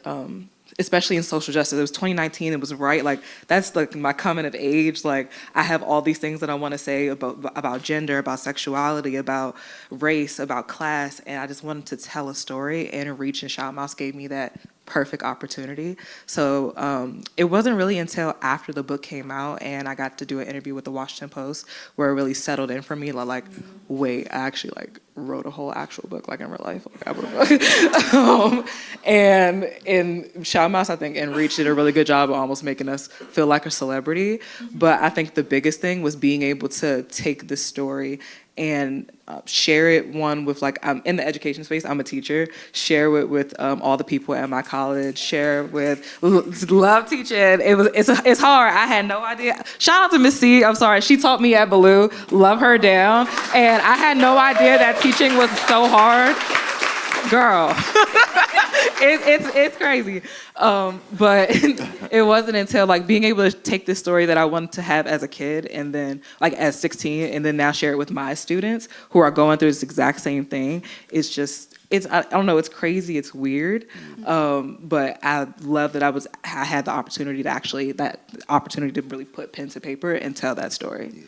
especially in social justice. It was 2019, it was right, like, that's like my coming of age. Like, I have all these things that I want to say about gender, about sexuality, about race, about class, and I just wanted to tell a story, and Reach and Shout Mouse gave me that perfect opportunity. So it wasn't really until after the book came out and I got to do an interview with the Washington Post where it really settled in for me, like, wait, I actually like wrote a whole actual book like in real life. Like, I wrote a book. And Shout Mouse, I think, and Reach did a really good job of almost making us feel like a celebrity. But I think the biggest thing was being able to take this story and share it, one, with, like, I'm in the education space, I'm a teacher, share it with all the people at my college, share it with, love teaching. It's hard, I had no idea. Shout out to Miss C, I'm sorry, she taught me at Ballou, love her down, and I had no idea that teaching was so hard. Girl, it's crazy. But it wasn't until like being able to take this story that I wanted to have as a kid and then like as 16 and then now share it with my students who are going through this exact same thing. I don't know, it's crazy, it's weird. But I love that I had the opportunity to really put pen to paper and tell that story. Yeah.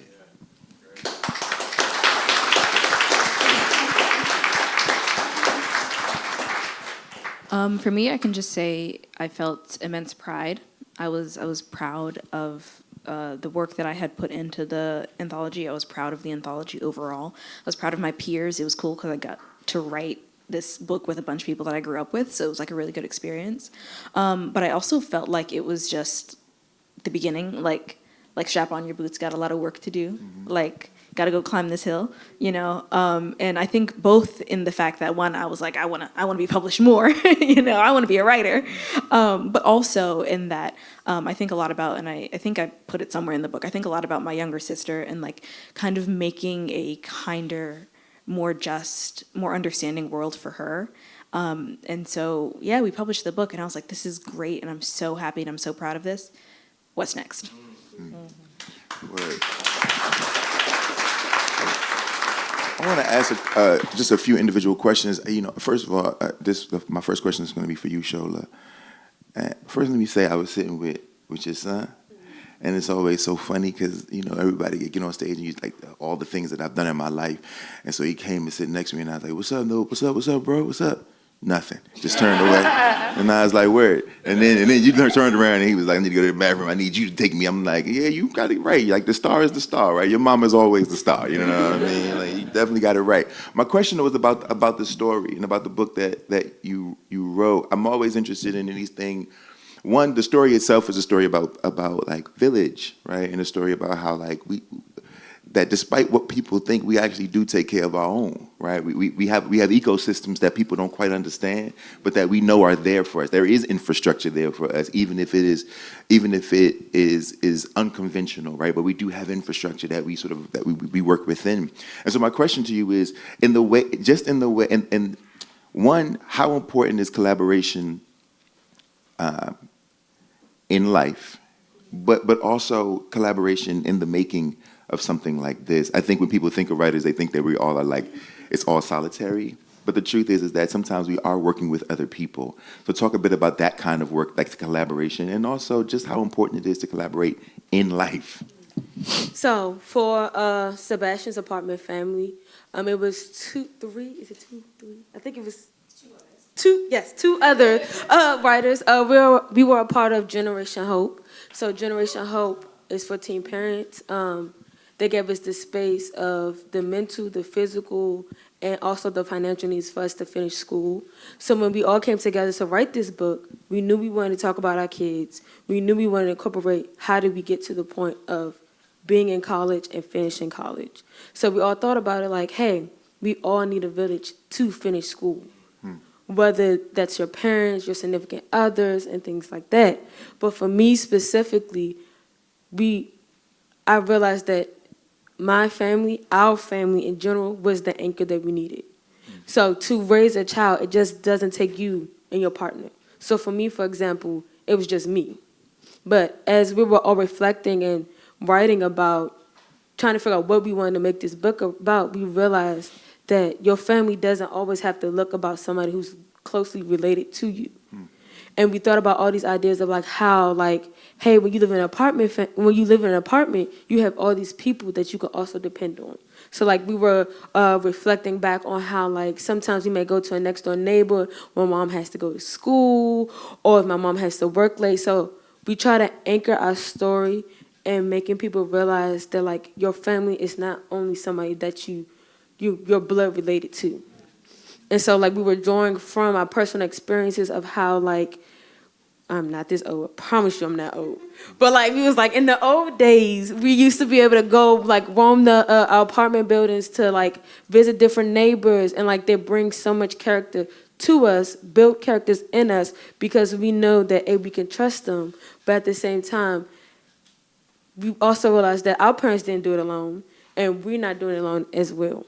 For me, I can just say I felt immense pride. I was proud of the work that I had put into the anthology. I was proud of the anthology overall. I was proud of my peers. It was cool because I got to write this book with a bunch of people that I grew up with, so it was like a really good experience. But I also felt like it was just the beginning, like strap on your boots, got a lot of work to do, like got to go climb this hill, you know. And I think both in the fact that, one, I was like, I want to be published more, you know, I want to be a writer, but also in that I think a lot about, and I think I put it somewhere in the book, I think a lot about my younger sister and like kind of making a kinder, more just, more understanding world for her. And so, yeah, we published the book and I was like, this is great and I'm so happy and I'm so proud of this. What's next? Word. I want to ask just a few individual questions. You know, first of all, my first question is going to be for you, Shola. First, let me say I was sitting with your son, and it's always so funny because, you know, everybody get on stage and use like all the things that I've done in my life, and so he came and sit next to me, and I was like, "What's up, no? What's up, bro? What's up?" Nothing. Just turned away. And I was like, word. And then you turned around and he was like, I need to go to the bathroom. I need you to take me. I'm like, yeah, you got it right. Like, the star is the star, right? Your mama's always the star. You know what I mean? Like, you definitely got it right. My question was about the story and about the book that you wrote. I'm always interested in these things. One, the story itself is a story about like village, right? And a story about how like that despite what people think, we actually do take care of our own, right? We have ecosystems that people don't quite understand, but that we know are there for us. There is infrastructure there for us, even if it is unconventional, right? But we do have infrastructure that we work within. And so my question to you is, and one, how important is collaboration in life, but also collaboration in the making of something like this? I think when people think of writers, they think that we all are like, it's all solitary. But the truth is that sometimes we are working with other people. So talk a bit about that kind of work, like the collaboration, and also just how important it is to collaborate in life. So for Sebastian's apartment family, it was two other writers. We were a part of Generation Hope. So Generation Hope is for teen parents. They gave us the space of the mental, the physical, and also the financial needs for us to finish school. So when we all came together to write this book, we knew we wanted to talk about our kids. We knew we wanted to incorporate how did we get to the point of being in college and finishing college. So we all thought about it like, hey, we all need a village to finish school. Whether that's your parents, your significant others, and things like that. But for me specifically, I realized that my family, our family in general, was the anchor that we needed. So to raise a child, it just doesn't take you and your partner. So for me, for example, it was just me. But as we were all reflecting and writing about, trying to figure out what we wanted to make this book about, we realized that your family doesn't always have to look about somebody who's closely related to you. And we thought about all these ideas of like how, like, hey, when you live in an apartment, you have all these people that you can also depend on. So like we were reflecting back on how like sometimes we may go to a next door neighbor when mom has to go to school or if my mom has to work late. So we try to anchor our story and making people realize that like your family is not only somebody that you're blood related to. And so, like, we were drawing from our personal experiences of how, like, I'm not this old. I promise you I'm not old. But, like, we was, like, in the old days, we used to be able to go, like, roam our apartment buildings to, like, visit different neighbors. And, like, they bring so much character to us, build characters in us, because we know that, A, we can trust them. But at the same time, we also realized that our parents didn't do it alone, and we're not doing it alone as well.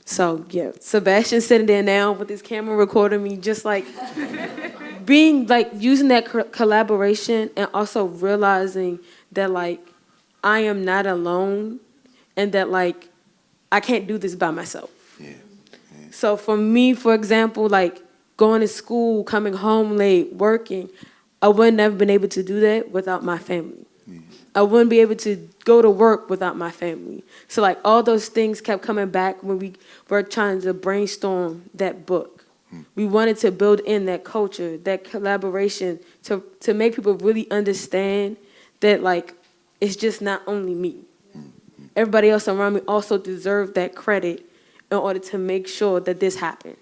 So, yeah, Sebastian's sitting there now with his camera recording me, just like being like using that collaboration and also realizing that like I am not alone and that like I can't do this by myself. Yeah. So for me, for example, like going to school, coming home late, working, I wouldn't have been able to do that without my family. I wouldn't be able to go to work without my family. So like all those things kept coming back when we were trying to brainstorm that book. We wanted to build in that culture, that collaboration to make people really understand that like it's just not only me. Everybody else around me also deserved that credit in order to make sure that this happened.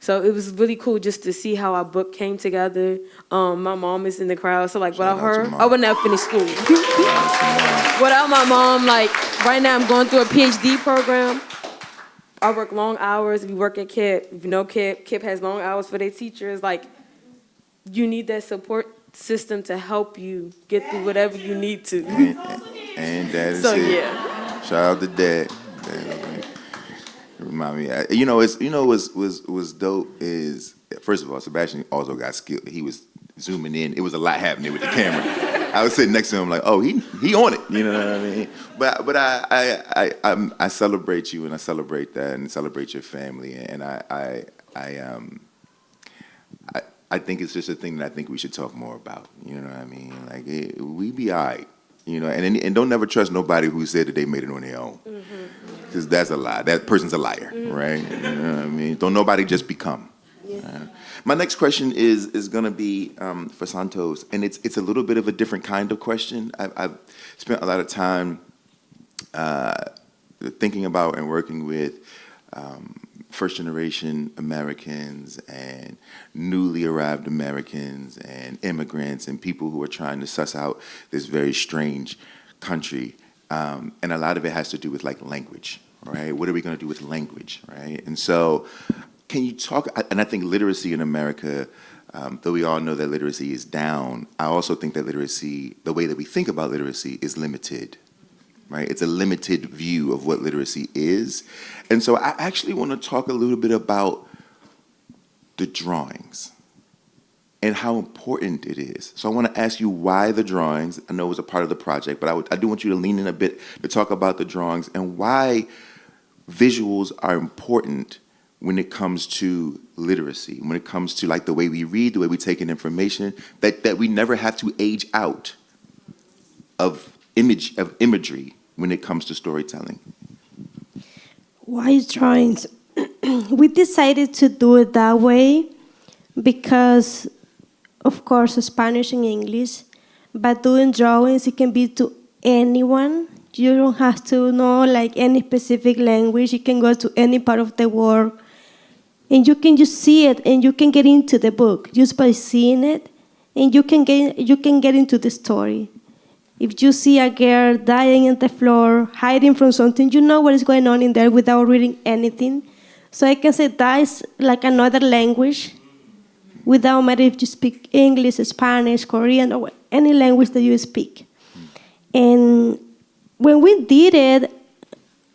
So it was really cool just to see how our book came together. My mom is in the crowd, so like without her, I would not finish school. Without my mom, like right now I'm going through a PhD program. I work long hours. We work at KIP. If you know KIP has long hours for their teachers. Like you need that support system to help you get through whatever you need to. And that is so, it. Yeah. Shout out to Dad. Remind me, what's dope is, first of all, Sebastian also got skill. He was zooming in. It was a lot happening with the camera. I was sitting next to him like, oh, he on it. You know what I mean? But I celebrate you and I celebrate that and celebrate your family and I think it's just a thing that I think we should talk more about. You know what I mean? Like we be all right. You know, and don't never trust nobody who said that they made it on their own. Because that's a lie. That person's a liar, right? You know what I mean? Don't nobody just become. My next question is going to be for Santos, and it's a little bit of a different kind of question. I've spent a lot of time thinking about and working with first-generation Americans and newly arrived Americans and immigrants and people who are trying to suss out this very strange country. And a lot of it has to do with like language, right? What are we going to do with language, right? And so can you talk, and I think literacy in America, though we all know that literacy is down, I also think that literacy, the way that we think about literacy is limited. Right? It's a limited view of what literacy is. And so I actually want to talk a little bit about the drawings and how important it is. So I want to ask you why the drawings. I know it was a part of the project, but I do want you to lean in a bit to talk about the drawings and why visuals are important when it comes to literacy, when it comes to like the way we read, the way we take in information, that we never have to age out of imagery when it comes to storytelling. Why drawings? We decided to do it that way because, of course, Spanish and English, but doing drawings, it can be to anyone. You don't have to know like any specific language. You can go to any part of the world, and you can just see it, and you can get into the book just by seeing it, and you can get into the story. If you see a girl dying on the floor, hiding from something, you know what is going on in there without reading anything. So I can say that is like another language, without matter if you speak English, Spanish, Korean, or any language that you speak. And when we did it,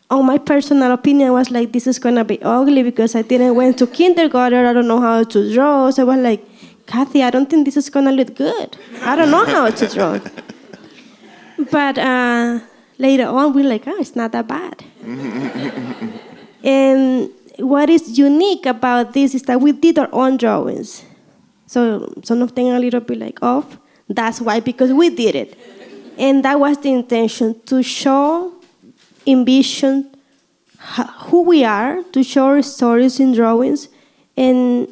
on my personal opinion, was like, this is gonna be ugly because I didn't went to kindergarten, I don't know how to draw. So I was like, Kathy, I don't think this is gonna look good. I don't know how to draw. But later on, we're like, it's not that bad. And what is unique about this is that we did our own drawings. So some of them are a little bit like off. That's why, because we did it. And that was the intention, to show, envision who we are, to show our stories in drawings. And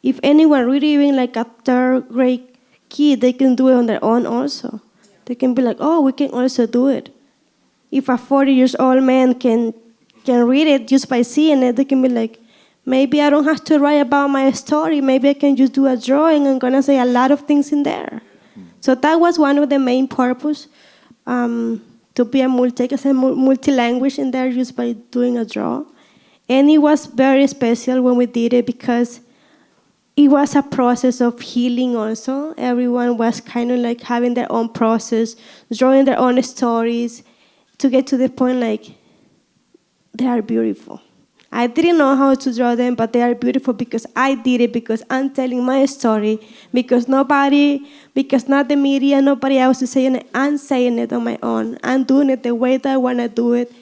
if anyone really even like a third grade kid, they can do it on their own also. They can be like, oh, we can also do it. If a 40-year-old man can read it just by seeing it, they can be like, maybe I don't have to write about my story. Maybe I can just do a drawing. I'm going to say a lot of things in there. So that was one of the main purpose, to be a multi-language in there just by doing a draw. And it was very special when we did it because it was a process of healing also. Everyone was kind of like having their own process, drawing their own stories to get to the point like, they are beautiful. I didn't know how to draw them, but they are beautiful because I did it, because I'm telling my story, because not the media, nobody else is saying it. I'm saying it on my own. I'm doing it the way that I want to do it.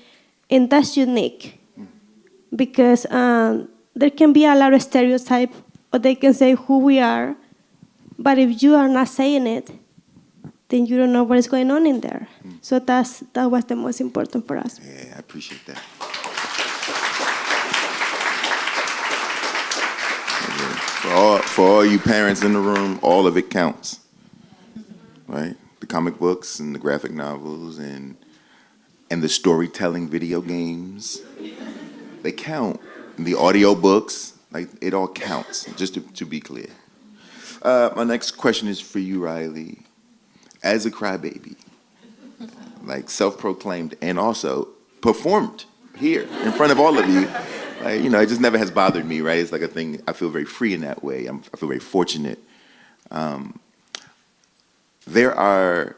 And that's unique because there can be a lot of stereotypes, or they can say who we are, but if you are not saying it, then you don't know what is going on in there. So that was the most important for us. Yeah, I appreciate that. For all you parents in the room, all of it counts, right? The comic books and the graphic novels and the storytelling video games, they count. And the audio books, like it all counts, just to be clear. My next question is for you, Riley. As a crybaby, like self-proclaimed and also performed here in front of all of you, like, it just never has bothered me, right? It's like a thing, I feel very free in that way. I feel very fortunate. There are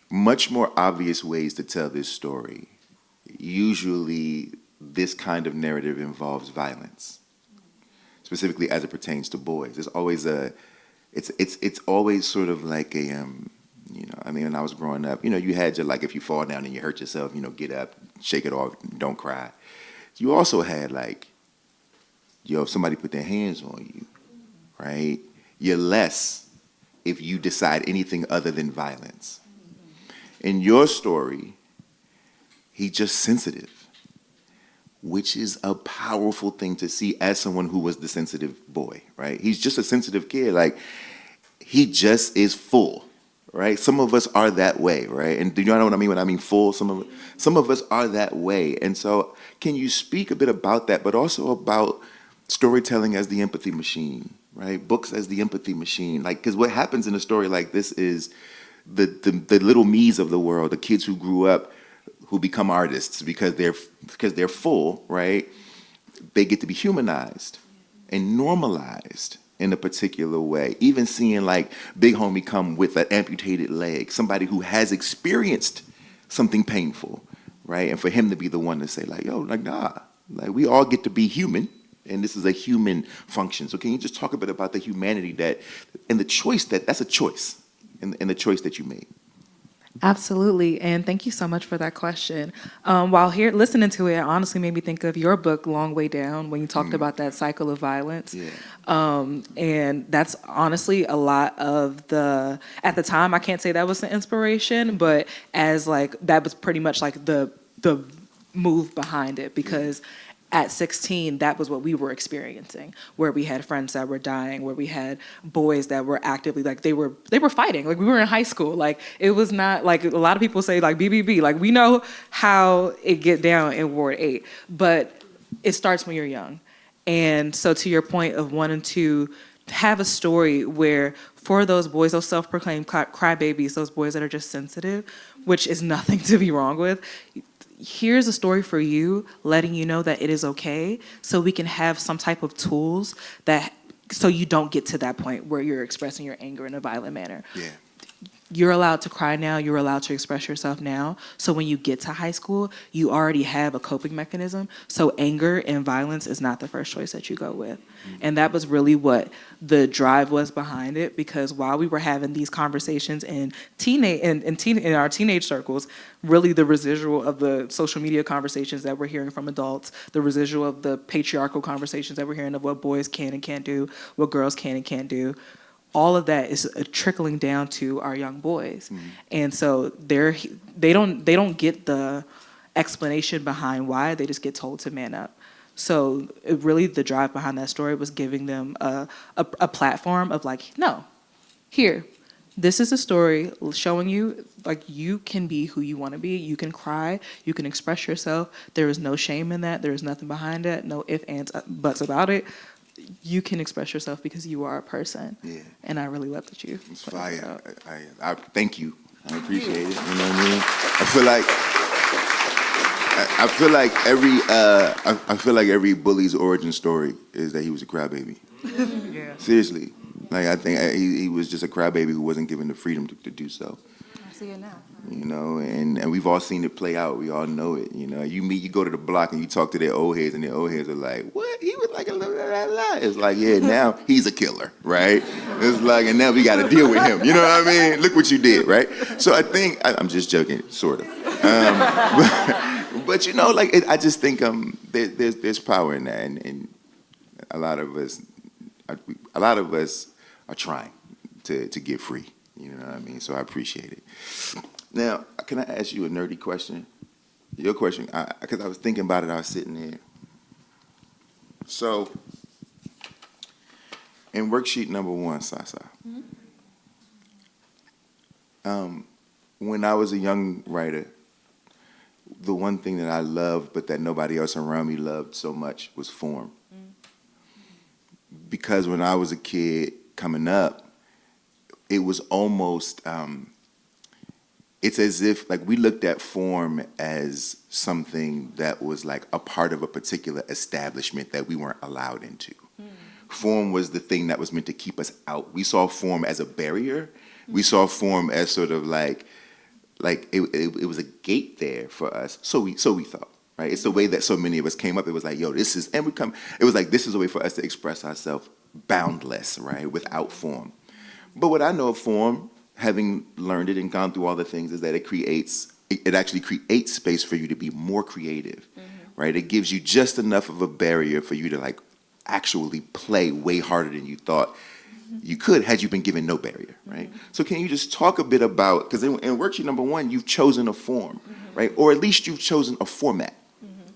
much more obvious ways to tell this story. Usually, this kind of narrative involves violence, specifically as it pertains to boys. There's always it's always sort of like a, when I was growing up, you had your, like, if you fall down and you hurt yourself, get up, shake it off, don't cry. You also had like, if somebody put their hands on you, right? You're less if you decide anything other than violence. In your story, he's just sensitive. which is a powerful thing to see as someone who was the sensitive boy, right? He's just a sensitive kid. Like, he just is full, right? Some of us are that way, right? And do you know what I mean when I mean full? Some of us are that way. And so can you speak a bit about that, but also about storytelling as the empathy machine, right? Books as the empathy machine. Like, because what happens in a story like this is the little me's of the world, the kids who grew up, who become artists because they're full, right? They get to be humanized and normalized in a particular way. Even seeing like Big Homie come with an amputated leg, somebody who has experienced something painful, right? And for him to be the one to say like, yo, like, nah, like we all get to be human, and this is a human function. So can you just talk a bit about the humanity that, and the choice that's a choice, and the choice that you made? Absolutely, and thank you so much for that question. While here listening to it, it honestly made me think of your book, Long Way Down, when you talked about that cycle of violence. Yeah. And that's honestly a lot of at the time, I can't say that was the inspiration, but as like, that was pretty much like the move behind it, because at 16, that was what we were experiencing, where we had friends that were dying, where we had boys that were actively, like they were fighting. Like we were in high school. Like it was not like a lot of people say like BBB. Like we know how it get down in Ward 8, but it starts when you're young. And so to your point of wanting to have a story where for those boys, those self-proclaimed crybabies, those boys that are just sensitive, which is nothing to be wrong with, here's a story for you, letting you know that it is okay, so we can have some type of tools that, so you don't get to that point where you're expressing your anger in a violent manner. Yeah. You're allowed to cry now, you're allowed to express yourself now, so when you get to high school, you already have a coping mechanism, so anger and violence is not the first choice that you go with. And that was really what the drive was behind it, because while we were having these conversations in our teenage circles, really the residual of the social media conversations that we're hearing from adults, the residual of the patriarchal conversations that we're hearing of what boys can and can't do, what girls can and can't do, all of that is trickling down to our young boys. Mm-hmm. And so they don't get the explanation behind why, they just get told to man up. So really the drive behind that story was giving them a platform of like, no, here, this is a story showing you like you can be who you want to be, you can cry, you can express yourself, there is no shame in that, there is nothing behind that, no ifs, ands, buts about it. You can express yourself because you are a person. Yeah. And I really love that you. It's fire. I thank you. I appreciate it. You know what I mean? I feel like every bully's origin story is that he was a crybaby. Yeah. Seriously. Like I think he was just a crybaby who wasn't given the freedom to do so. I see it now. You know, and we've all seen it play out. We all know it. You know, you go to the block and you talk to their old heads, and their old heads are like, "What? He was like a blah, blah, blah, blah." It's like, yeah, now he's a killer, right? It's like, and now we got to deal with him. You know what I mean? Look what you did, right? So I think I'm just joking, sort of. But you know, like I just think there's power in that, and a lot of us are trying to get free. You know what I mean? So I appreciate it. Now, can I ask you a nerdy question? Your question, because I was thinking about it, I was sitting there. So, in worksheet number 1, Sasa, when I was a young writer, the one thing that I loved, but that nobody else around me loved so much, was form. Because when I was a kid coming up, it was almost... it's as if like we looked at form as something that was like a part of a particular establishment that we weren't allowed into. Form was the thing that was meant to keep us out. We saw form as a barrier. We saw form as sort of like it was a gate there for us. So we thought, right? It's the way that so many of us came up. It was like, yo, this is a way for us to express ourselves boundless, right? Without form. But what I know of form, having learned it and gone through all the things, is that it actually creates space for you to be more creative, right? It gives you just enough of a barrier for you to like actually play way harder than you thought you could had you been given no barrier, right? So can you just talk a bit about, because in worksheet number 1, you've chosen a form, right? Or at least you've chosen a format,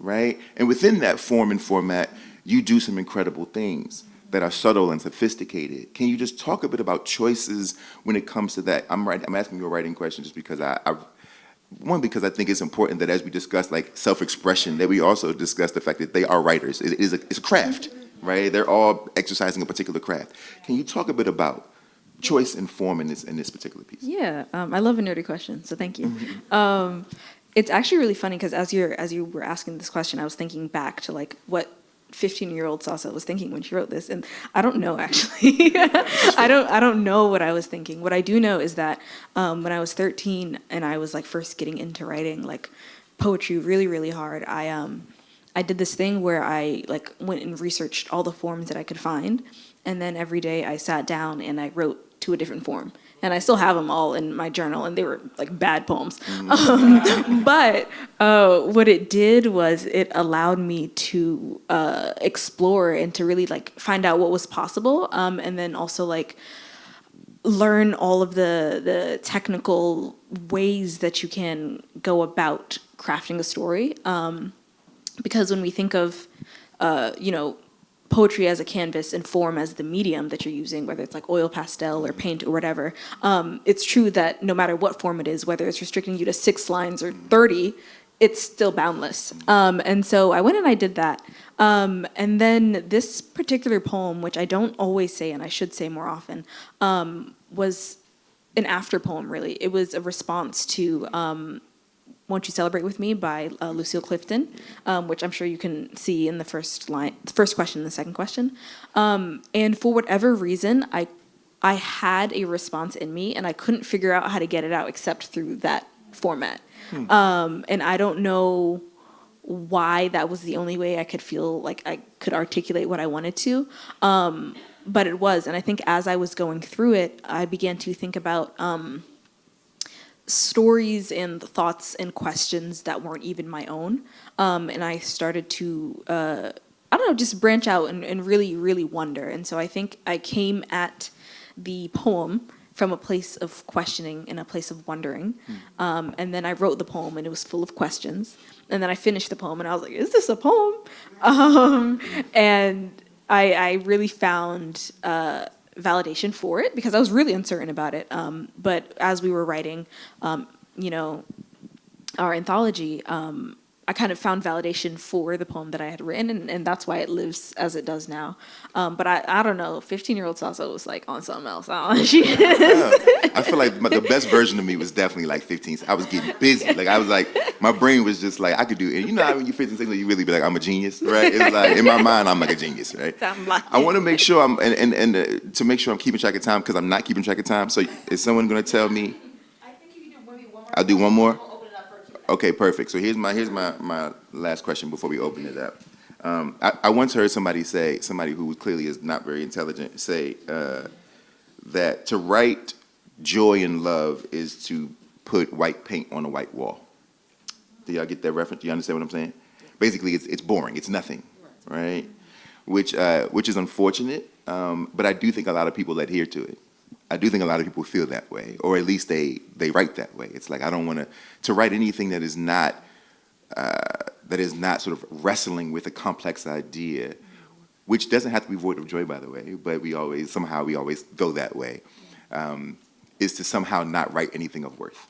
right? And within that form and format, you do some incredible things that are subtle and sophisticated. Can you just talk a bit about choices when it comes to that? I'm asking you a writing question just because because I think it's important that as we discuss like self-expression, that we also discuss the fact that they are writers. It's a craft, right? They're all exercising a particular craft. Can you talk a bit about choice and form in this particular piece? Yeah, I love a nerdy question, so thank you. It's actually really funny because as you were asking this question, I was thinking back to like what 15-year-old Sasa was thinking when she wrote this, and I don't know actually. I don't know what I was thinking. What I do know is that when I was 13 and I was like first getting into writing like poetry really really hard, I did this thing where I like went and researched all the forms that I could find, and then every day I sat down and I wrote to a different form. And I still have them all in my journal, and they were like bad poems. But what it did was it allowed me to explore and to really like find out what was possible, and then also like learn all of the technical ways that you can go about crafting a story. Because when we think of, poetry as a canvas and form as the medium that you're using, whether it's like oil pastel or paint or whatever, it's true that no matter what form it is, whether it's restricting you to 6 lines or 30, it's still boundless. And so I went and I did that. And then this particular poem, which I don't always say and I should say more often, was an after poem really. It was a response to Won't You Celebrate With Me by Lucille Clifton, which I'm sure you can see in the first question and the second question. And for whatever reason, I had a response in me and I couldn't figure out how to get it out except through that format. And I don't know why that was the only way I could feel like I could articulate what I wanted to. But it was, and I think as I was going through it, I began to think about stories and thoughts and questions that weren't even my own. And I started to, just branch out and really, really wonder. And so I think I came at the poem from a place of questioning and a place of wondering. And then I wrote the poem and it was full of questions. And then I finished the poem and I was like, is this a poem? And I really found validation for it because I was really uncertain about it. But as we were writing, our anthology, I kind of found validation for the poem that I had written, and that's why it lives as it does now. But I don't know, 15-year-old Salsa was like on something else. I don't know. She is. I feel like the best version of me was definitely like 15. I was getting busy. Like I was like, my brain was just like, I could do it. And you know how when you're 15, 16, you really be like, I'm a genius, right? It's like, in my mind, I'm like a genius, right? I want to make sure to make sure I'm keeping track of time because I'm not keeping track of time. So is someone going to tell me? I think you can do maybe one more. I'll do one more? Okay, perfect. So here's my last question before we open it up. I once heard somebody who clearly is not very intelligent, say that to write joy and love is to put white paint on a white wall. Do y'all get that reference? Do you understand what I'm saying? Basically, it's boring. It's nothing, right? Which is unfortunate, but I do think a lot of people adhere to it. I do think a lot of people feel that way, or at least they write that way. It's like I don't want to write anything that is not sort of wrestling with a complex idea, which doesn't have to be void of joy, by the way. But we always go that way. Is to somehow not write anything of worth.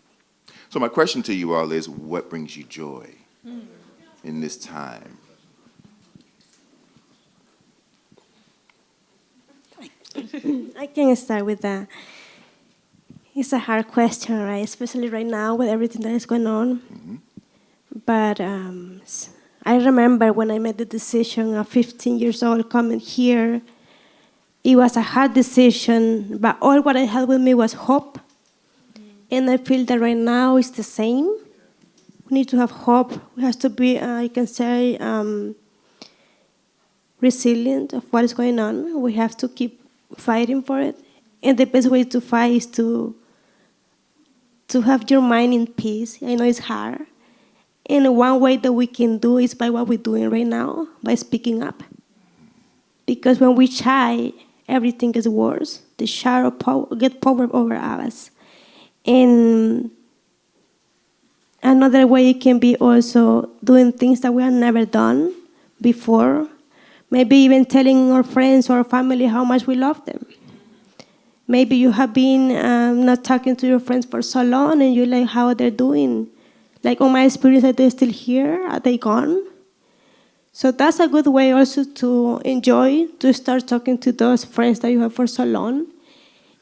So my question to you all is, what brings you joy in this time? I can start with that. It's a hard question, right? Especially right now with everything that is going on. Mm-hmm. But I remember when I made the decision at 15 years old coming here, it was a hard decision, but all what I had with me was hope. And I feel that right now it's the same. We need to have hope. We have to be, I can say, resilient of what is going on. We have to keep fighting for it. And the best way to fight is to have your mind in peace. I know it's hard. And one way that we can do is by what we're doing right now, by speaking up. Because when we shy, everything gets worse. The shadow get power over us. And Another way it can be also doing things that we have never done before. Maybe even telling our friends or family how much we love them. Maybe you have been not talking to your friends for so long and you're like, how they're doing? Like, on my experience, are they still here? Are they gone? So that's a good way also to enjoy, to start talking to those friends that you have for so long.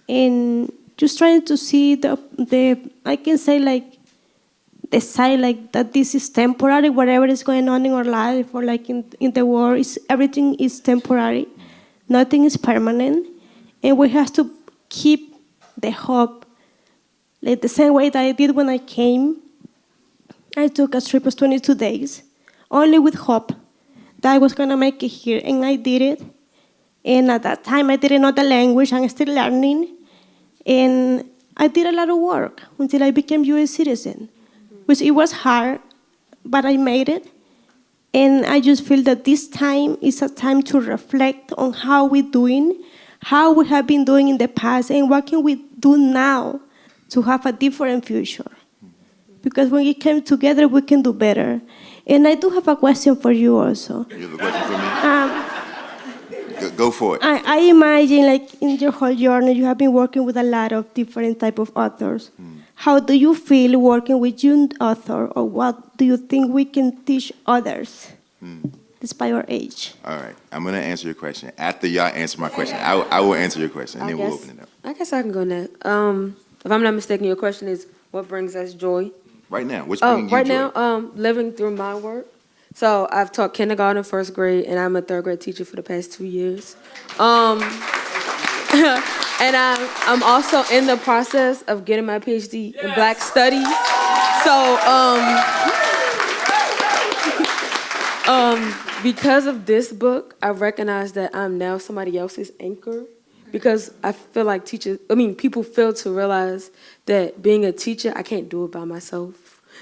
And just trying to see I can say like, the side like that this is temporary, whatever is going on in our life or like in the world, everything is temporary. Nothing is permanent. And we have to keep the hope. Like the same way that I did when I came. I took a trip of 22 days, only with hope that I was going to make it here. And I did it. And at that time, I didn't know the language. I'm still learning. And I did a lot of work until I became U.S. citizen, which it was hard, but I made it. And I just feel that this time is a time to reflect on how we're doing, how we have been doing in the past, and what can we do now to have a different future. Because when we come together, we can do better. And I do have a question for you also. You have a question for me? Go for it. I imagine, like, in your whole journey, you have been working with a lot of different type of authors. How do you feel working with young author, or what do you think we can teach others, despite our age? All right, I'm gonna answer your question. After y'all answer my question, I will answer your question, and then we'll open it up. I guess I can go next. If I'm not mistaken, your question is, what brings us joy? Right now, what's bringing you joy? Now, living through my work. So I've taught kindergarten, first grade, and I'm a third grade teacher for the past 2 years. And I'm also in the process of getting my PhD in Black Studies. So because of this book, I recognize that I'm now somebody else's anchor. Because I feel like people fail to realize that being a teacher, I can't do it by myself.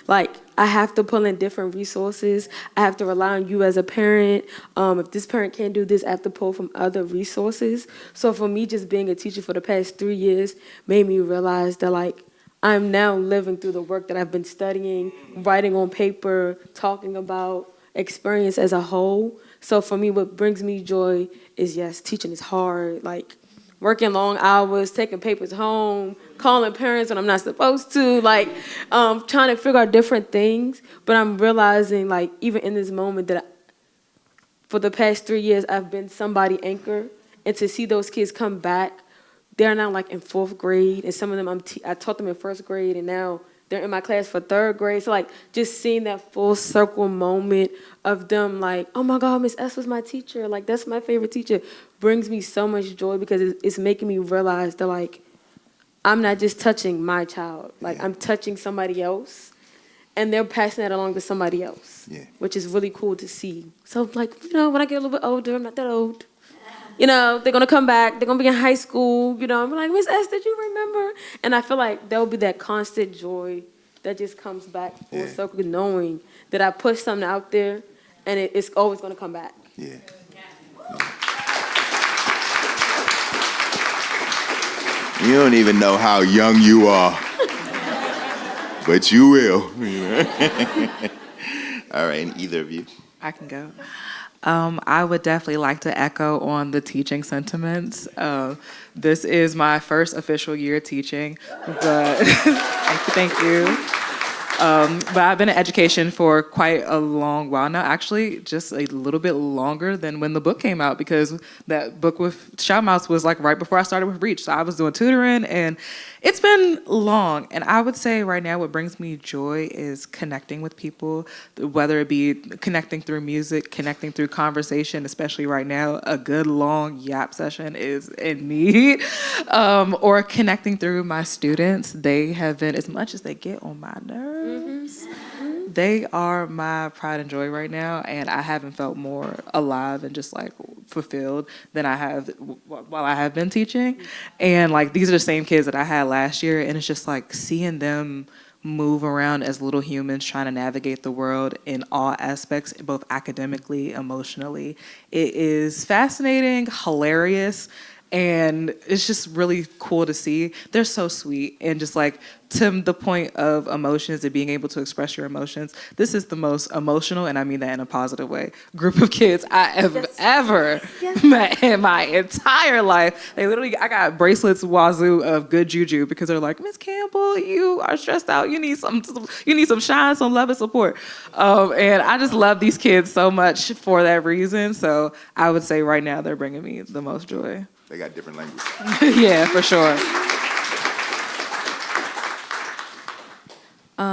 Like, I have to pull in different resources. I have to rely on you as a parent. If this parent can't do this, I have to pull from other resources. So for me, just being a teacher for the past 3 years made me realize that, like, I'm now living through the work that I've been studying, writing on paper, talking about experience as a whole. So for me, what brings me joy is, yes, teaching is hard. Like, working long hours, taking papers home, calling parents when I'm not supposed to, like, trying to figure out different things. But I'm realizing, like, even in this moment that for the past 3 years, I've been somebody anchor. And to see those kids come back, they're now, like, in 4th grade. And some of them, I taught them in 1st grade, and now they're in my class for 3rd grade. So, like, just seeing that full circle moment of them, like, oh, my God, Miss S was my teacher. Like, that's my favorite teacher. Brings me so much joy because it's making me realize that, like, I'm not just touching my child. Like, I'm touching somebody else, and they're passing that along to somebody else, which is really cool to see. So, like, when I get a little bit older, I'm not that old. They're going to come back. They're going to be in high school. I'm like, Miss S, did you remember? And I feel like there'll be that constant joy that just comes back full circle, knowing that I pushed something out there, and it's always going to come back. Yeah. You don't even know how young you are, but you will. All right, and either of you? I can go. I would definitely like to echo on the teaching sentiments. This is my first official year teaching, but thank you. But I've been in education for quite a long while now, actually just a little bit longer than when the book came out, because that book with Shout Mouse was like right before I started with Reach. So I was doing tutoring, and it's been long. And I would say right now what brings me joy is connecting with people, whether it be connecting through music, connecting through conversation, especially right now, a good long yap session is in me, or connecting through my students. They have been, as much as they get on my nerves, they are my pride and joy right now, and I haven't felt more alive and just like fulfilled than I have while I have been teaching. And like, these are the same kids that I had last year, and it's just like seeing them move around as little humans trying to navigate the world in all aspects, both academically, emotionally. It is fascinating, hilarious, And it's just really cool to see. They're so sweet. And just like to the point of emotions and being able to express your emotions, this is the most emotional, and I mean that in a positive way, group of kids I have ever met in my entire life. I got bracelets wazoo of good juju because they're like, Miss Campbell, you are stressed out. You need some shine, some love and support. And I just love these kids so much for that reason. So I would say right now they're bringing me the most joy. They got different language. Yeah, for sure.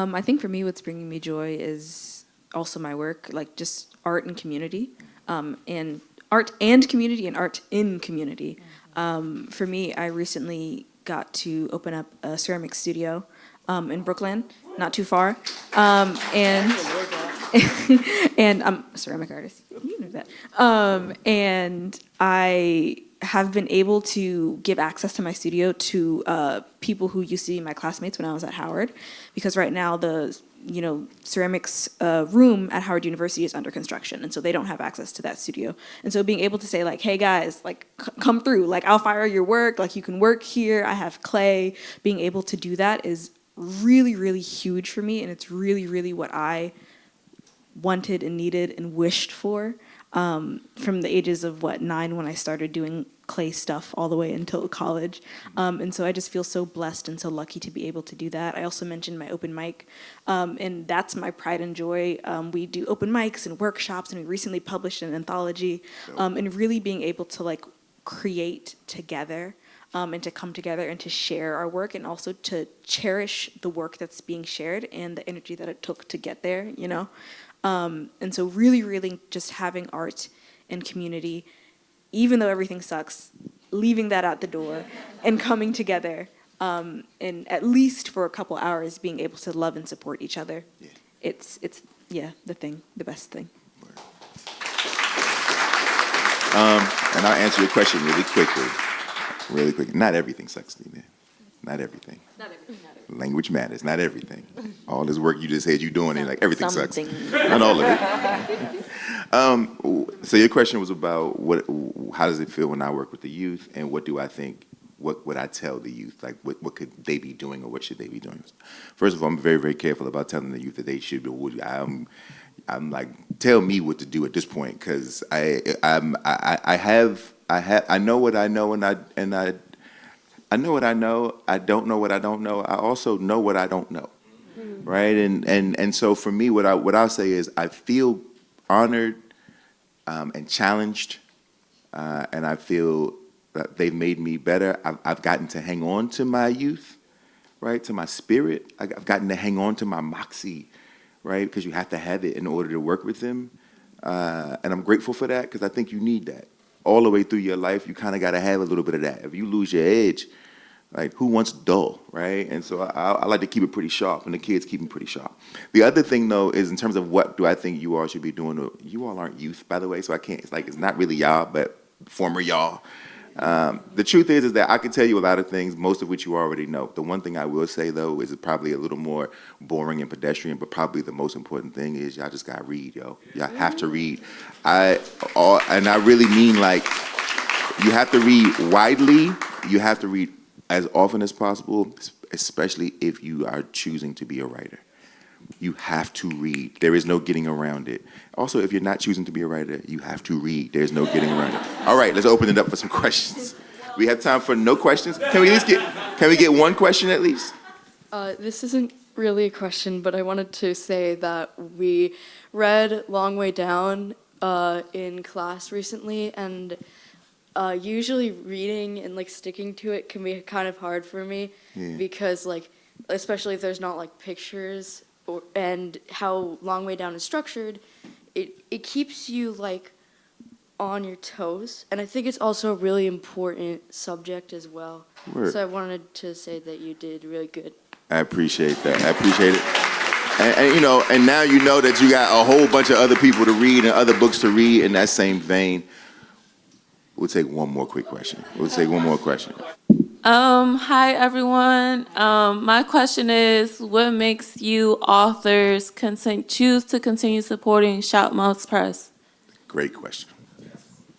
I think for me, what's bringing me joy is also my work, like just art and community, and art and community and art in community. For me, I recently got to open up a ceramics studio in Brooklyn, not too far, and I'm a ceramic artist. You know that. And I have been able to give access to my studio to people who used to be my classmates when I was at Howard, because right now the ceramics room at Howard University is under construction, and so they don't have access to that studio. And so being able to say like, hey guys, like come through, like I'll fire your work, like you can work here, I have clay. Being able to do that is really, really huge for me, and it's really, really what I wanted and needed and wished for. From the ages of 9 when I started doing clay stuff all the way until college. And so I just feel so blessed and so lucky to be able to do that. I also mentioned my open mic, and that's my pride and joy. We do open mics and workshops, and we recently published an anthology, and really being able to like create together, and to come together and to share our work, and also to cherish the work that's being shared and the energy that it took to get there, And so really, really just having art and community, even though everything sucks, leaving that out the door and coming together, and at least for a couple hours being able to love and support each other. Yeah. It's the best thing. And I'll answer your question really quickly. Not everything sucks, Nina. Not everything. Language matters, not everything. All this work you just said you're doing, and like everything sucks. Not all of it. So your question was about how does it feel when I work with the youth, and what do I think, what would I tell the youth? Like what could they be doing, or what should they be doing? First of all, I'm very, very careful about telling the youth that they should do. I'm like, tell me what to do at this point, because I know what I know, and I know what I know. I don't know what I don't know. I also know what I don't know, right? And so for me, what I'll say is I feel honored and challenged, and I feel that they've made me better. I've gotten to hang on to my youth, right? To my spirit. I've gotten to hang on to my moxie, right? Because you have to have it in order to work with them, and I'm grateful for that, because I think you need that. All the way through your life, you kind of got to have a little bit of that. If you lose your edge, like who wants dull, right? And so I like to keep it pretty sharp, and the kids keep it pretty sharp. The other thing, though, is in terms of what do I think you all should be doing. You all aren't youth, by the way, so I can't. It's not really y'all, but former y'all. The truth is that I can tell you a lot of things, most of which you already know. The one thing I will say, though, is probably a little more boring and pedestrian, but probably the most important thing is y'all just got to read, yo. Y'all have to read. And I really mean, like, you have to read widely. You have to read as often as possible, especially if you are choosing to be a writer. You have to read. There is no getting around it. Also, if you're not choosing to be a writer, you have to read. There's no getting around it. All right, let's open it up for some questions. We have time for no questions. Can we get one question at least? This isn't really a question, but I wanted to say that we read Long Way Down in class recently, and usually reading and like sticking to it can be kind of hard for me, because like, especially if there's not like pictures, and how Long Way Down is structured, it keeps you like on your toes, and I think it's also a really important subject as well. Word. So I wanted to say that you did really good. I appreciate that. I appreciate it. And now you know that you got a whole bunch of other people to read and other books to read in that same vein. We'll take one more quick question. Hi, everyone. My question is, what makes you authors choose to continue supporting Shoutmouth Press? Great question.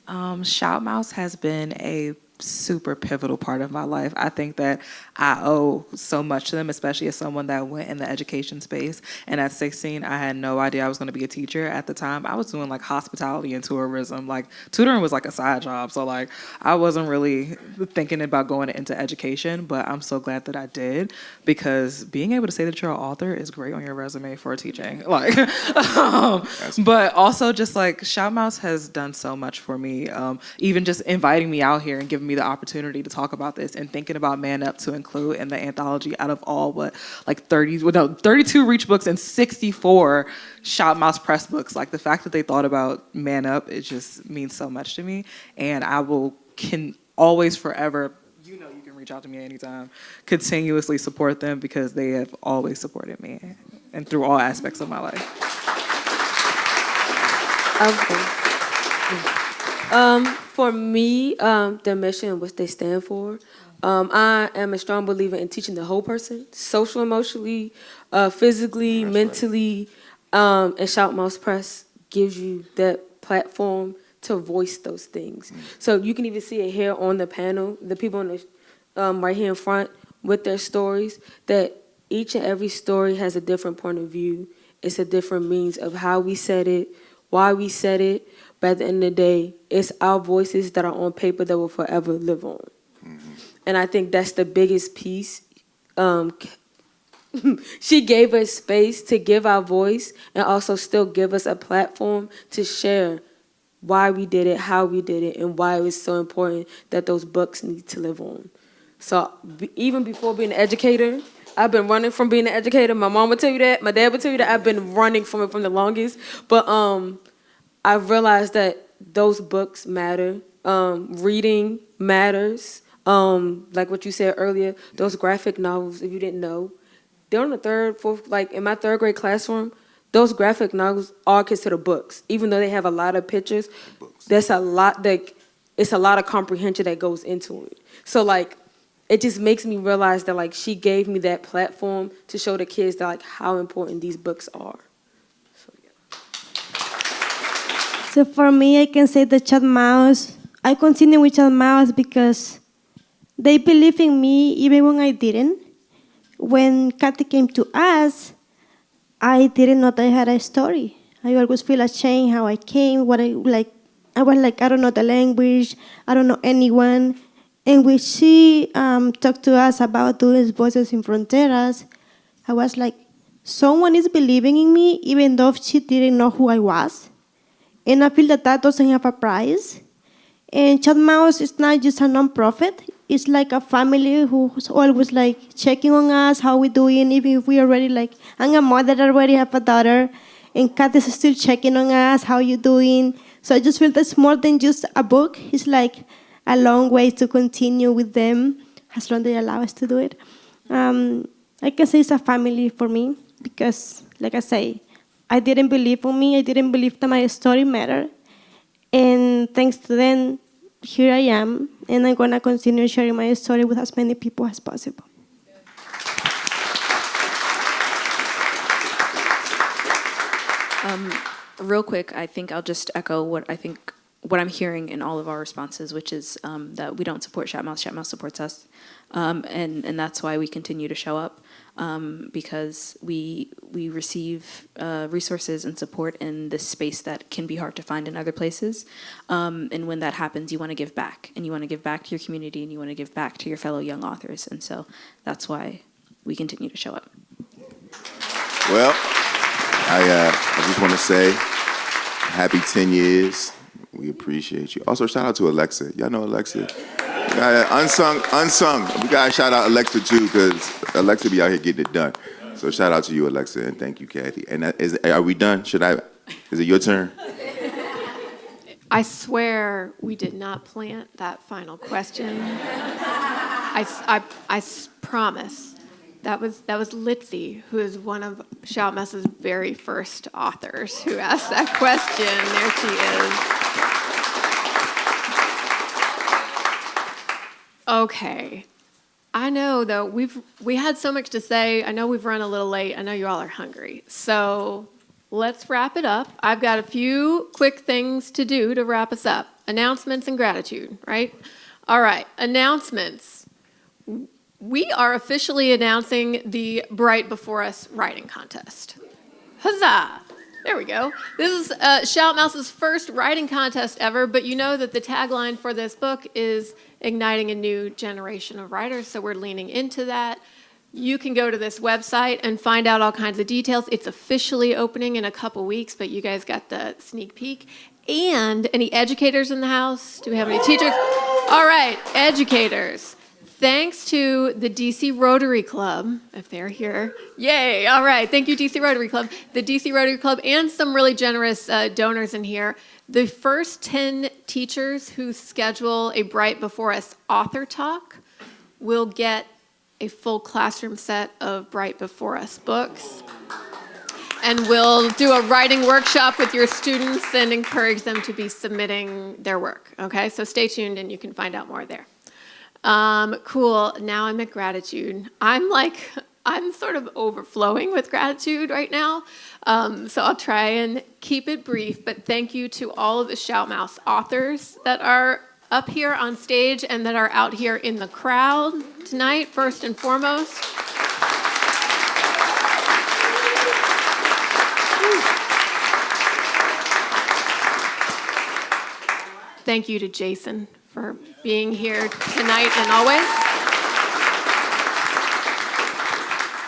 Shoutmouth has been a super pivotal part of my life. I think that I owe so much to them, especially as someone that went in the education space. And at 16, I had no idea I was going to be a teacher. At the time, I was doing like hospitality and tourism. Like tutoring was like a side job. So like I wasn't really thinking about going into education, but I'm so glad that I did, because being able to say that you're an author is great on your resume for teaching. Like, but also just like Shout Mouse has done so much for me. Even just inviting me out here and giving me the opportunity to talk about this and thinking about Man Up to include in the anthology out of all, 32 Reach books and 64 Shout Mouse Press books. Like the fact that they thought about Man Up, it just means so much to me. And I can always forever, you can reach out to me anytime, continuously support them, because they have always supported me and through all aspects of my life. For me, their mission and what they stand for, I am a strong believer in teaching the whole person, social, emotionally, physically, mentally, and Shout Mouse Press gives you that platform to voice those things. So you can even see it here on the panel, the people on the right here in front with their stories, that each and every story has a different point of view. It's a different means of how we said it, why we said it, but at the end of the day, it's our voices that are on paper that will forever live on. And I think that's the biggest piece. She gave us space to give our voice and also still give us a platform to share why we did it, how we did it, and why it was so important that those books need to live on. So even before being an educator, I've been running from being an educator. My mom would tell you that. My dad would tell you that. I've been running from it from the longest. But I realized that those books matter. Reading matters. Like what you said earlier, those graphic novels, if you didn't know, they're on the third, fourth, like in my third grade classroom, those graphic novels are considered books. Even though they have a lot of pictures, it's a lot of comprehension that goes into it. So like, it just makes me realize that like she gave me that platform to show the kids that like how important these books are. So for me, I can say the Chat Mouse, I continue with Chat Mouse because they believe in me even when I didn't. When Kathy came to us, I didn't know that I had a story. I always feel ashamed how I came, I was like, I don't know the language, I don't know anyone. And when she talked to us about doing Voices in Fronteras, I was like, someone is believing in me even though she didn't know who I was. And I feel that that doesn't have a price. And Chat Mouse is not just a nonprofit. It's like a family who's always like checking on us, how we doing, even if we already like, I'm a mother, I already have a daughter, and Kat is still checking on us, how you doing. So I just feel that's more than just a book. It's like a long way to continue with them as long as they allow us to do it. I can say it's a family for me because, like I say, I didn't believe in me. I didn't believe that my story mattered. And thanks to them, here I am, and I'm going to continue sharing my story with as many people as possible. Real quick, I think I'll just echo what I'm hearing in all of our responses, which is that we don't support Shout Mouse. Shout Mouse supports us, and that's why we continue to show up, because we receive resources and support in this space that can be hard to find in other places. And when that happens, you want to give back, and you want to give back to your community, and you want to give back to your fellow young authors, and so that's why we continue to show up. Well, I just want to say, happy 10 years. We appreciate you. Also, shout out to Alexa. Y'all know Alexa? Unsung. We got to shout out Alexa, too, because Alexa be out here getting it done. So shout out to you, Alexa, and thank you, Kathy. And are we done? Is it your turn? I swear we did not plant that final question. I promise. That was Litzy, who is one of Shout Mouse's very first authors who asked that question. There she is. Okay. I know, though, we had so much to say. I know we've run a little late. I know you all are hungry. So let's wrap it up. I've got a few quick things to do to wrap us up. Announcements and gratitude, right? All right, announcements. We are officially announcing the Bright Before Us writing contest. Huzzah! There we go. This is Shout Mouse's first writing contest ever, but you know that the tagline for this book is igniting a new generation of writers, so we're leaning into that. You can go to this website and find out all kinds of details. It's officially opening in a couple weeks, but you guys got the sneak peek. And any educators in the house? Do we have any teachers? All right, educators. Thanks to the DC Rotary Club, if they're here. Yay, all right, thank you, DC Rotary Club. The DC Rotary Club and some really generous donors in here. The first 10 teachers who schedule a Bright Before Us author talk will get a full classroom set of Bright Before Us books. And we'll do a writing workshop with your students and encourage them to be submitting their work, okay? So stay tuned and you can find out more there. Cool, now I'm at gratitude. I'm sort of overflowing with gratitude right now. So I'll try and keep it brief, but thank you to all of the Shout Mouse authors that are up here on stage and that are out here in the crowd tonight, first and foremost. Thank you to Jason for being here tonight and always.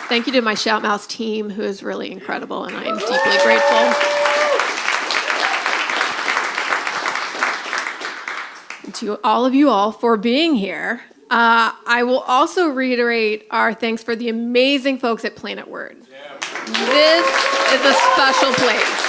Thank you to my Shout Mouse team, who is really incredible, and I am deeply grateful. And to all of you all for being here. I will also reiterate our thanks for the amazing folks at Planet Word. This is a special place.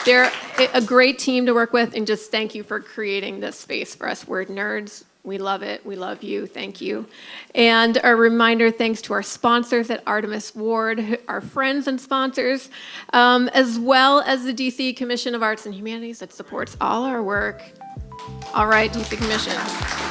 They're a great team to work with, and just thank you for creating this space for us word nerds. We love it. We love you. Thank you. And a reminder, thanks to our sponsors at Artemis Ward, our friends and sponsors, as well as the DC Commission of Arts and Humanities that supports all our work. All right, DC Commission.